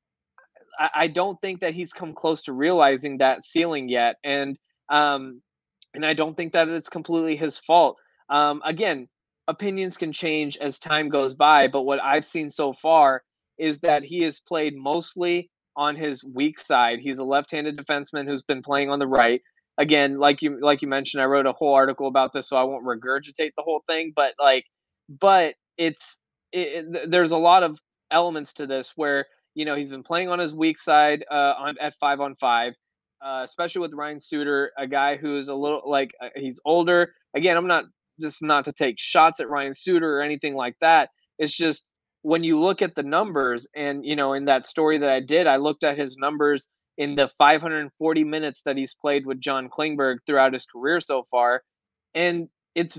Speaker 2: I don't think that he's come close to realizing that ceiling yet, um, and I don't think that it's completely his fault. Again, opinions can change as time goes by, but what I've seen so far is that he has played mostly on his weak side. He's a left-handed defenseman who's been playing on the right. Again, like you mentioned, I wrote a whole article about this, so I won't regurgitate the whole thing. But there's a lot of elements to this where he's been playing on his weak side at 5-on-5, especially with Ryan Suter, a guy who's a little like he's older. Again, I'm not just not to take shots at Ryan Suter or anything like that. It's just when you look at the numbers, and in that story that I did, I looked at his numbers in the 540 minutes that he's played with John Klingberg throughout his career so far, and it's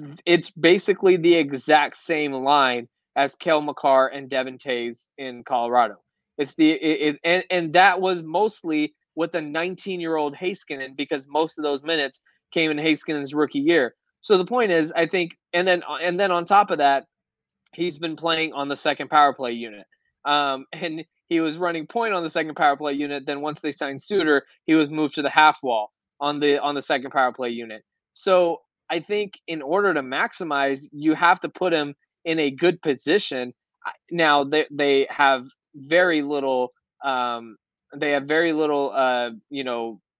Speaker 2: basically the exact same line as Cale Makar and Devin Tays in Colorado. It's and that was mostly with a 19-year-old Heiskanen because most of those minutes came in Heiskanen's rookie year. So the point is, I think, and then on top of that, he's been playing on the second power play unit. And he was running point on the second power play unit. Then once they signed Suter, he was moved to the half wall on the second power play unit. So I think in order to maximize, you have to put him in a good position. Now they have very little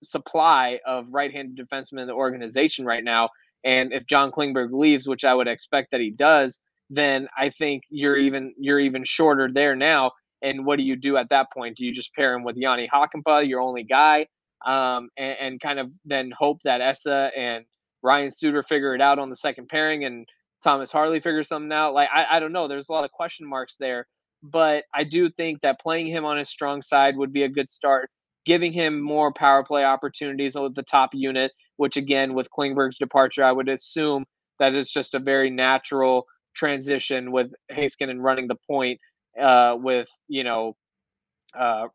Speaker 2: supply of right-handed defensemen in the organization right now. And if John Klingberg leaves, which I would expect that he does, then I think you're even shorter there now. And what do you do at that point? Do you just pair him with Yanni Hakanpää, your only guy, and kind of then hope that Essa and Ryan Suter figure it out on the second pairing, and Thomas Harley figures something out? Like I don't know. There's a lot of question marks there, but I do think that playing him on his strong side would be a good start. Giving him more power play opportunities with the top unit, which again, with Klingberg's departure, I would assume that it's just a very natural transition with Heiskanen running the point, with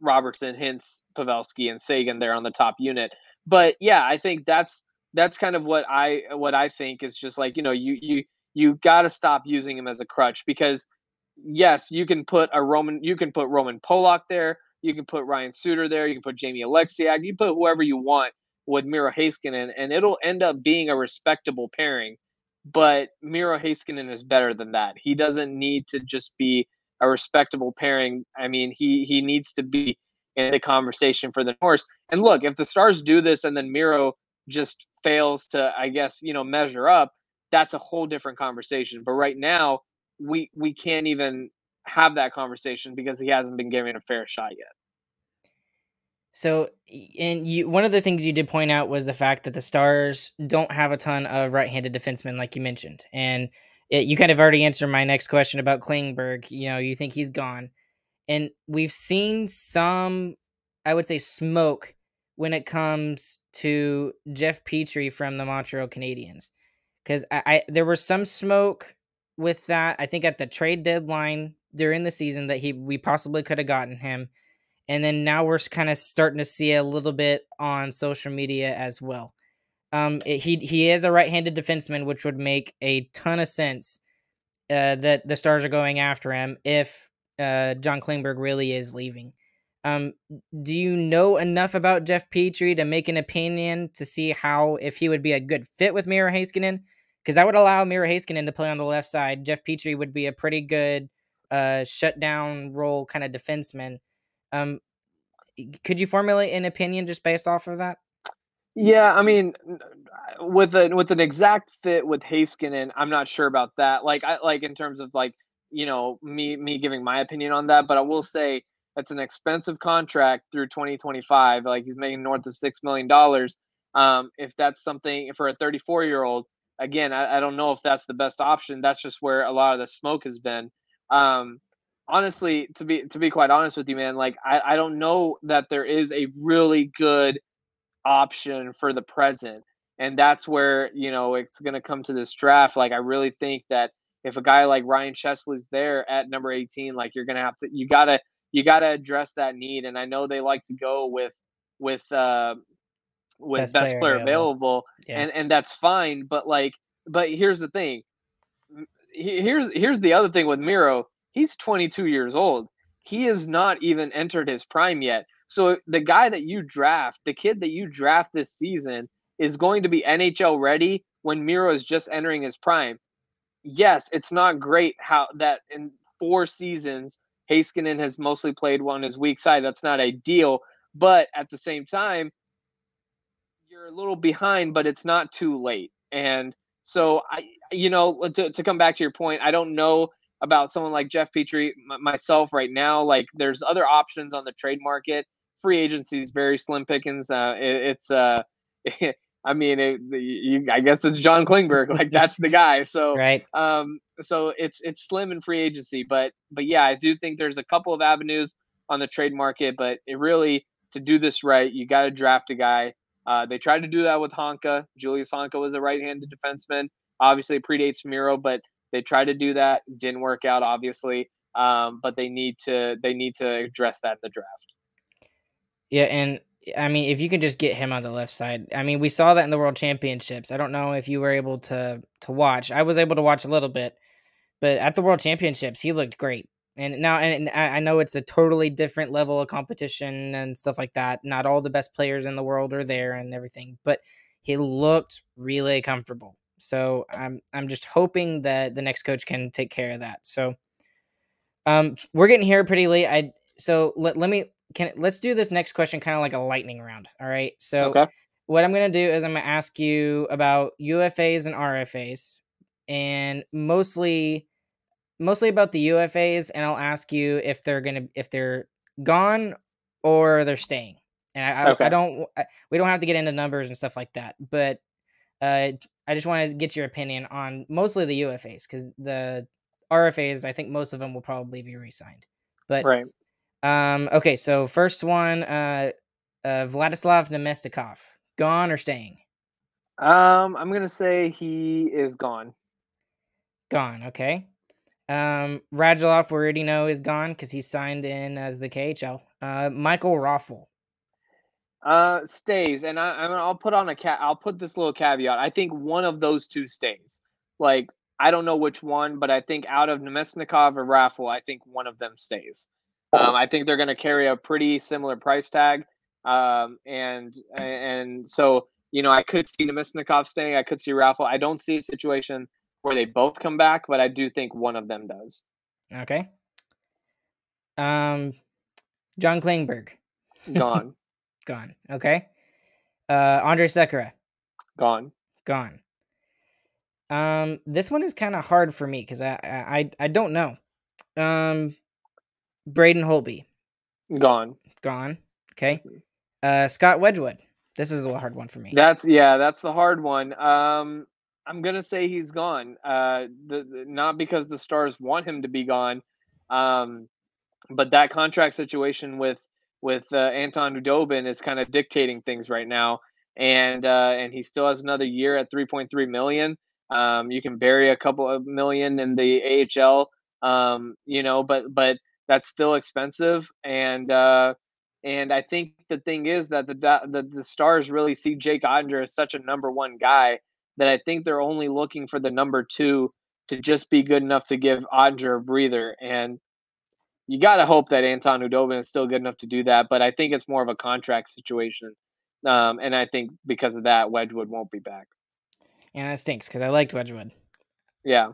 Speaker 2: Robertson, Hintz, Pavelski, and Sagan there on the top unit. But yeah, I think that's kind of what I think is just like, you got to stop using him as a crutch, because yes, you can put Roman Polak there, you can put Ryan Suter there, you can put Jamie Alexiak, you can put whoever you want with Miro Heiskanen, and it'll end up being a respectable pairing. But Miro Heiskanen is better than that. He doesn't need to just be a respectable pairing. I mean, he needs to be in the conversation for the Norris. And look, if the Stars do this and then Miro just fails to, I guess, measure up, that's a whole different conversation. But right now, we can't even have that conversation because he hasn't been given a fair shot yet.
Speaker 1: So, one of the things you did point out was the fact that the Stars don't have a ton of right-handed defensemen, like you mentioned, and you kind of already answered my next question about Klingberg. You think he's gone, and we've seen some, I would say, smoke when it comes to Jeff Petrie from the Montreal Canadiens, because there was some smoke with that. I think at the trade deadline during the season that we possibly could have gotten him. And then now we're kind of starting to see a little bit on social media as well. He is a right-handed defenseman, which would make a ton of sense that the Stars are going after him if John Klingberg really is leaving. Do you know enough about Jeff Petrie to make an opinion to see if he would be a good fit with Miro Heiskanen? Because that would allow Miro Heiskanen to play on the left side. Jeff Petrie would be a pretty good shutdown role kind of defenseman. Could you formulate an opinion just based off of that?
Speaker 2: Yeah, I mean, with an exact fit with Heiskanen, I'm not sure about that. Like in terms of me giving my opinion on that, but I will say it's an expensive contract through 2025. Like, he's making north of $6 million. If that's something for a 34-year-old, again, I don't know if that's the best option. That's just where a lot of the smoke has been. Honestly, to be quite honest with you, man, like I don't know that there is a really good option for the present. And that's where, it's going to come to this draft. Like, I really think that if a guy like Ryan Chesley's there at number 18, like, you're going to have to, you got to address that need. And I know they like to go with best player available.
Speaker 1: Yeah.
Speaker 2: And that's fine. But here's the thing. Here's the other thing with Miro. He's 22 years old. He has not even entered his prime yet. So the guy that you draft, the kid that you draft this season, is going to be NHL ready when Miro is just entering his prime. Yes, it's not great how that in 4 seasons, Heiskanen has mostly played on his weak side. That's not ideal. But at the same time, you're a little behind, but it's not too late. And so to come back to your point, I don't know about someone like Jeff Petrie myself right now. Like, there's other options on the trade market. Free agency is very slim pickings. I guess it's John Klingberg. Like, that's the guy. So,
Speaker 1: right.
Speaker 2: So it's slim in free agency, but yeah, I do think there's a couple of avenues on the trade market, but it really, to do this right, you got to draft a guy. They tried to do that with Honka. Julius Honka was a right-handed defenseman. Obviously, it predates Miro, but they tried to do that. Didn't work out, obviously. But they need to address that in the draft.
Speaker 1: Yeah, and I mean, if you can just get him on the left side. I mean, we saw that in the World Championships. I don't know if you were able to watch. I was able to watch a little bit, but at the World Championships, he looked great. And I know it's a totally different level of competition and stuff like that. Not all the best players in the world are there and everything, but he looked really comfortable. So I'm just hoping that the next coach can take care of that. So we're getting here pretty late. Let's do this next question kind of like a lightning round. All right. So
Speaker 2: Okay.
Speaker 1: what I'm gonna do is I'm gonna ask you about UFAs and RFAs, and mostly about the UFAs, and I'll ask you if they're gone or they're staying. And I
Speaker 2: Okay.
Speaker 1: don't we don't have to get into numbers and stuff like that, but I just want to get your opinion on mostly the UFAs, because the RFAs, I think most of them will probably be re-signed. But
Speaker 2: Right.
Speaker 1: okay, so first one, Vladislav Nemestikov, gone or staying?
Speaker 2: I'm gonna say he is gone.
Speaker 1: Gone. Okay. Radulov, we already know is gone because he's signed in the KHL. Michael Raffle.
Speaker 2: Stays, and I'll put on I'll put this little caveat. I think one of those two stays. Like, I don't know which one, but I think out of Nemesnikov or Raffle, I think one of them stays. I think they're going to carry a pretty similar price tag, and so I could see Nemesnikov staying. I could see Raffle. I don't see a situation where they both come back, but I do think one of them does.
Speaker 1: Okay. John Klingberg.
Speaker 2: Gone.
Speaker 1: Gone. Okay. Andre Sekera.
Speaker 2: Gone.
Speaker 1: Gone. This one is kind of hard for me because I don't know. Braden Holtby.
Speaker 2: Gone.
Speaker 1: Gone. Okay. Scott Wedgwood. This is a hard one for me.
Speaker 2: That's the hard one. I'm gonna say he's gone. Not because the Stars want him to be gone, but that contract situation with Anton Udobin is kind of dictating things right now, and he still has another year at 3.3 million. You can bury a couple of million in the AHL, but that's still expensive, and I think the thing is that the Stars really see Jake Oettinger as such a number one guy that I think they're only looking for the number two to just be good enough to give Oettinger a breather. And you got to hope that Anton Udobin is still good enough to do that. But I think it's more of a contract situation. And I think because of that, Wedgwood won't be back.
Speaker 1: And that stinks because I liked Wedgwood.
Speaker 2: Yeah.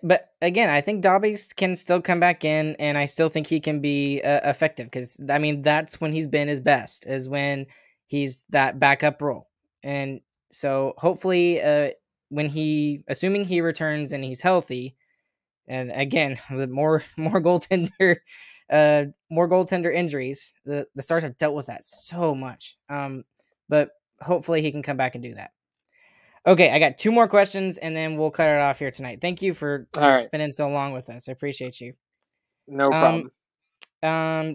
Speaker 1: But again, I think Dobby can still come back in, and I still think he can be effective because, I mean, that's when he's been his best, is when he's that backup role. And so hopefully assuming he returns and he's healthy, and again, the more goaltender injuries, the Stars have dealt with that so much. But hopefully he can come back and do that. Okay, I got two more questions, and then we'll cut it off here tonight. Thank you for spending so long with us. I appreciate you.
Speaker 2: No problem.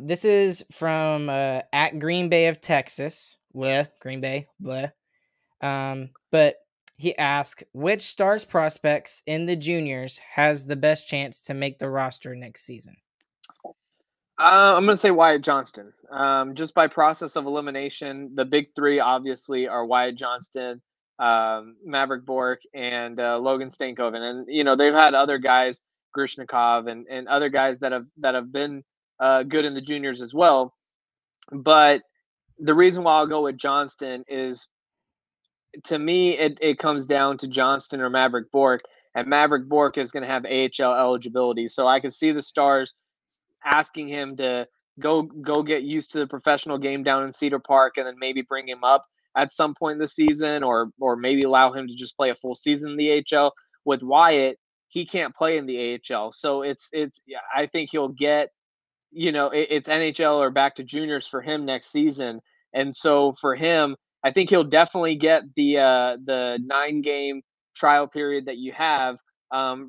Speaker 1: This is from at Green Bay of Texas. Green Bay. But he asked, which Stars prospects in the juniors has the best chance to make the roster next season?
Speaker 2: I'm going to say Wyatt Johnston. Just by process of elimination, the big three obviously are Wyatt Johnston, Maverick Bork, and Logan Stankoven. And they've had other guys, Grishnikov, and other guys that have been good in the juniors as well. But the reason why I'll go with Johnston is, to me, it comes down to Johnston or Maverick Bork, and Maverick Bork is going to have AHL eligibility. So I could see the Stars asking him to go get used to the professional game down in Cedar Park, and then maybe bring him up at some point in the season, or maybe allow him to just play a full season in the AHL. With Wyatt, he can't play in the AHL, so I think he'll get it's NHL or back to juniors for him next season, and so for him, I think he'll definitely get the 9-game trial period that you have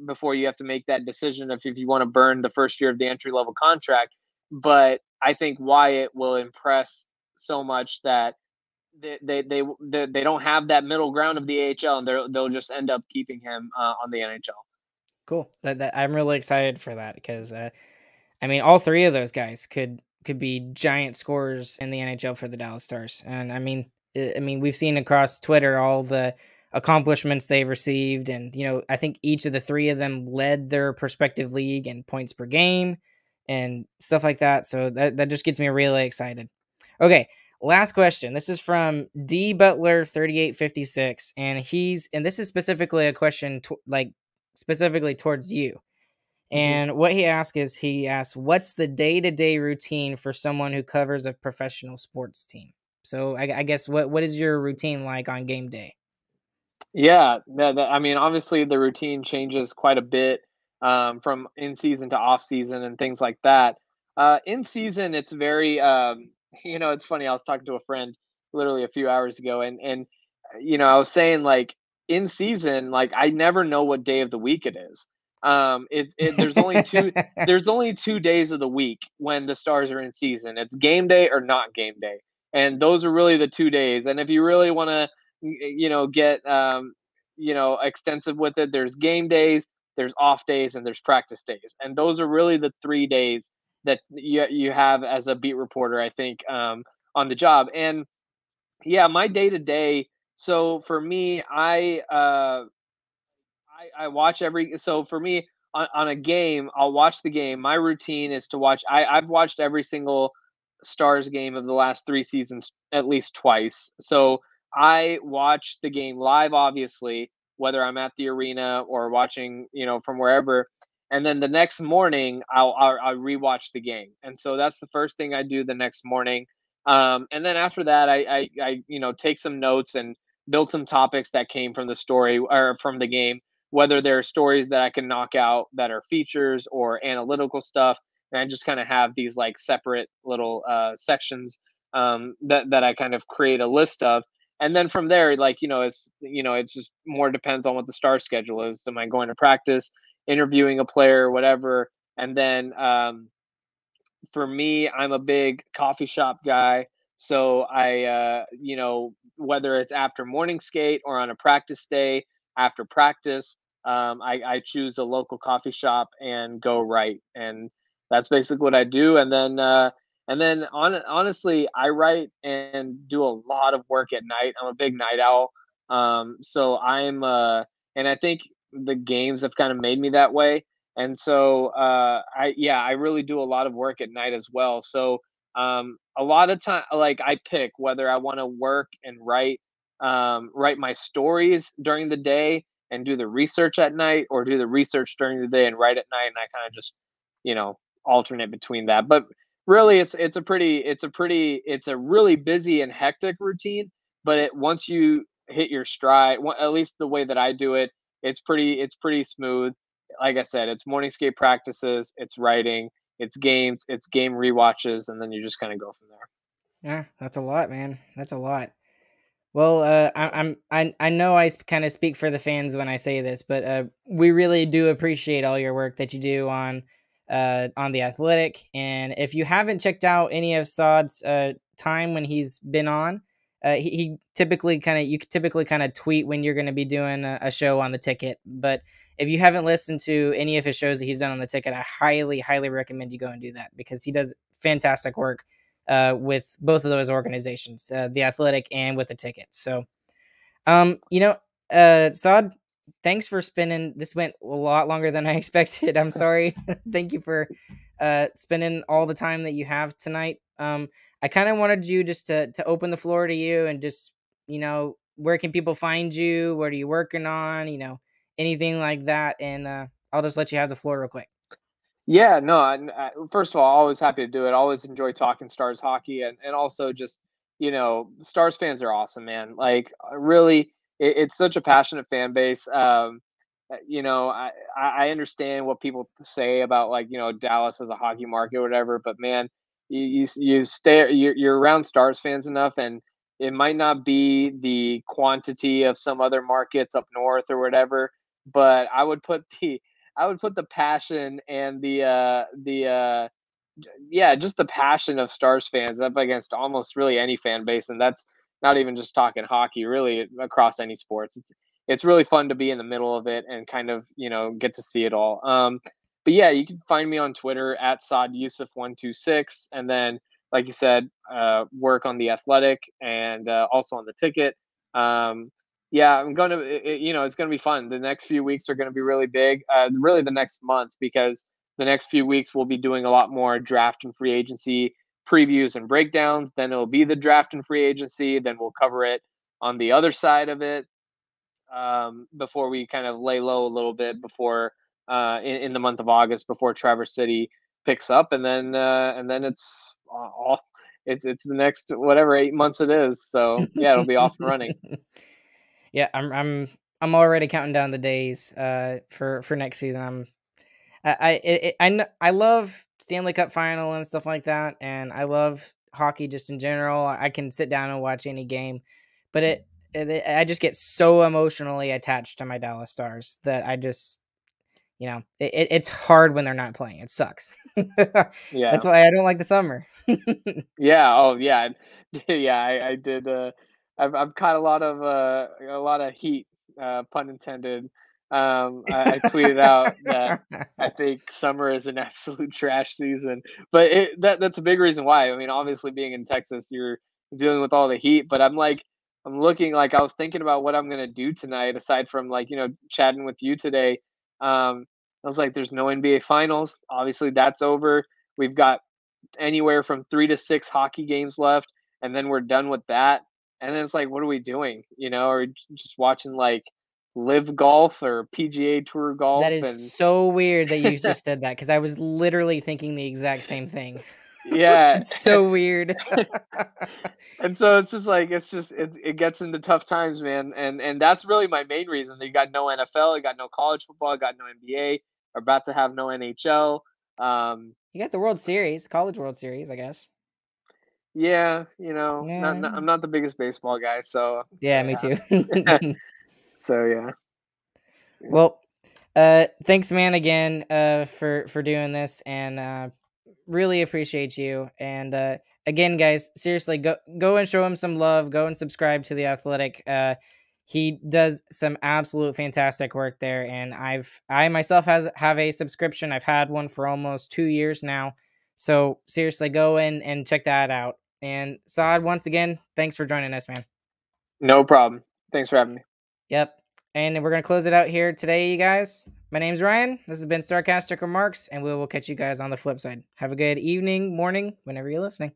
Speaker 2: before you have to make that decision of if you want to burn the first year of the entry level contract. But I think Wyatt will impress so much that they don't have that middle ground of the AHL, and they'll just end up keeping him on the NHL.
Speaker 1: Cool. That I'm really excited for that because I mean, all three of those guys could be giant scorers in the NHL for the Dallas Stars. And I mean, we've seen across Twitter all the accomplishments they've received, and I think each of the three of them led their respective league in points per game and stuff like that. So that just gets me really excited. Okay, Last question. This is from D Butler 3856, and this is specifically a question specifically towards you.
Speaker 2: Mhm.
Speaker 1: And what he asks, what's the day-to-day routine for someone who covers a professional sports team? So I guess what is your routine like on game day?
Speaker 2: Yeah, I mean, obviously the routine changes quite a bit from in season to off season and things like that. In season, it's very, it's funny. I was talking to a friend literally a few hours ago, and I was saying like in season, like I never know what day of the week it is. There's only 2 days of the week when the Stars are in season. It's game day or not game day, and those are really the 2 days. And if you really want to get extensive with it. There's game days, there's off days, and there's practice days, and those are really the 3 days that you have as a beat reporter. I think on the job, and yeah, my day to day. So for me, I watch every. So for me, on a game, I'll watch the game. My routine is to watch. I've watched every single Stars game of the last 3 seasons at least twice. So I watch the game live, obviously, whether I'm at the arena or watching, from wherever. And then the next morning, I'll rewatch the game. And so that's the first thing I do the next morning. And then after that, I take some notes and build some topics that came from the story or from the game, whether they're stories that I can knock out that are features or analytical stuff. And I just kind of have these like separate little sections that I kind of create a list of. And then from there, like, it's just more depends on what the star schedule is. Am I going to practice, interviewing a player, whatever? And then for me, I'm a big coffee shop guy. So whether it's after morning skate or on a practice day after practice, I choose a local coffee shop and go write. And that's basically what I do. And then honestly, I write and do a lot of work at night. I'm a big night owl. And I think the games have kind of made me that way, and so I really do a lot of work at night as well. So a lot of time, like I pick whether I want to work and write my stories during the day and do the research at night, or do the research during the day and write at night. And I kind of just you know alternate between that. But really, it's a really busy and hectic routine. But once you hit your stride, at least the way that I do it, it's pretty smooth. Like I said, it's morning skate practices, it's writing, it's games, it's game rewatches, and then you just kind of go from there.
Speaker 1: Yeah, that's a lot, man. That's a lot. Well, I know I kind of speak for the fans when I say this, but we really do appreciate all your work that you do on the Athletic. And if you haven't checked out any of Saad's time when he's been on, he typically kind of tweet when you're going to be doing a show on the ticket. But if you haven't listened to any of his shows that he's done on the ticket, I highly recommend you go and do that, because he does fantastic work with both of those organizations, the Athletic and with the ticket. So, Saad, thanks for spending. This went a lot longer than I expected. I'm sorry. Thank you for spending all the time that you have tonight. I kind of wanted you just to open the floor to you and just, where can people find you? What are you working on? Anything like that. And I'll just let you have the floor real quick.
Speaker 2: Yeah, no, first of all, always happy to do it. Always enjoy talking Stars hockey, and also just Stars fans are awesome, man. Like really, it's such a passionate fan base. I understand what people say about like Dallas as a hockey market or whatever, but man, you're around Stars fans enough, and it might not be the quantity of some other markets up north or whatever, but I would put the passion and yeah, just the passion of Stars fans up against almost really any fan base, and that's not even just talking hockey, really across any sports. It's really fun to be in the middle of it and kind of get to see it all. But yeah, you can find me on Twitter at Saad Yousuf 126, and then like you said, work on the Athletic and also on the ticket. Yeah, I'm gonna, it's gonna be fun. The next few weeks are gonna be really big. Really, the next month, because the next few weeks we'll be doing a lot more draft and free agency previews and breakdowns. Then it'll be the draft and free agency. Then we'll cover it on the other side of it, before we kind of lay low a little bit before, in the month of August, before Traverse City picks up, and then it's all it's the next whatever 8 months it is. So yeah, it'll be off and running.
Speaker 1: Yeah, I'm already counting down the days for next season. I love Stanley Cup final and stuff like that, and I love hockey just in general. I can sit down and watch any game, but I just get so emotionally attached to my Dallas Stars that I just, it's hard when they're not playing. It sucks.
Speaker 2: Yeah.
Speaker 1: That's why I don't like the summer.
Speaker 2: Yeah. Oh, yeah. Yeah. I did. I've caught a lot of heat, pun intended. I tweeted out that I think summer is an absolute trash season, but that's a big reason why. I mean, obviously, being in Texas, you're dealing with all the heat. But I'm looking like I was thinking about what I'm gonna do tonight, aside from like chatting with you today. I was like, there's no NBA finals. Obviously, that's over. We've got anywhere from 3 to 6 hockey games left, and then we're done with that. And then it's like, what are we doing? Or just watching like live golf or PGA Tour
Speaker 1: That
Speaker 2: golf,
Speaker 1: is
Speaker 2: and
Speaker 1: so weird that you just said that because I was literally thinking the exact same thing.
Speaker 2: yeah.
Speaker 1: It's so weird.
Speaker 2: And so it's just like it gets into tough times, man. And that's really my main reason. You got no NFL, you got no college football, you got no NBA, are about to have no NHL. Um,
Speaker 1: You got the World Series, College World Series, I guess.
Speaker 2: yeah,
Speaker 1: Yeah.
Speaker 2: I'm not the biggest baseball guy, so
Speaker 1: Yeah, me too.
Speaker 2: yeah. So yeah.
Speaker 1: Well, thanks, man, again, for doing this, and really appreciate you. And again, guys, seriously, go and show him some love. Go and subscribe to The Athletic. He does some absolute fantastic work there, and I myself have a subscription. I've had one for almost 2 years now. So seriously, go in and check that out. And Saad, once again, thanks for joining us, man.
Speaker 2: No problem. Thanks for having me.
Speaker 1: Yep. And we're going to close it out here today, you guys. My name's Ryan. This has been Starcastic Remarks, and we will catch you guys on the flip side. Have a good evening, morning, whenever you're listening.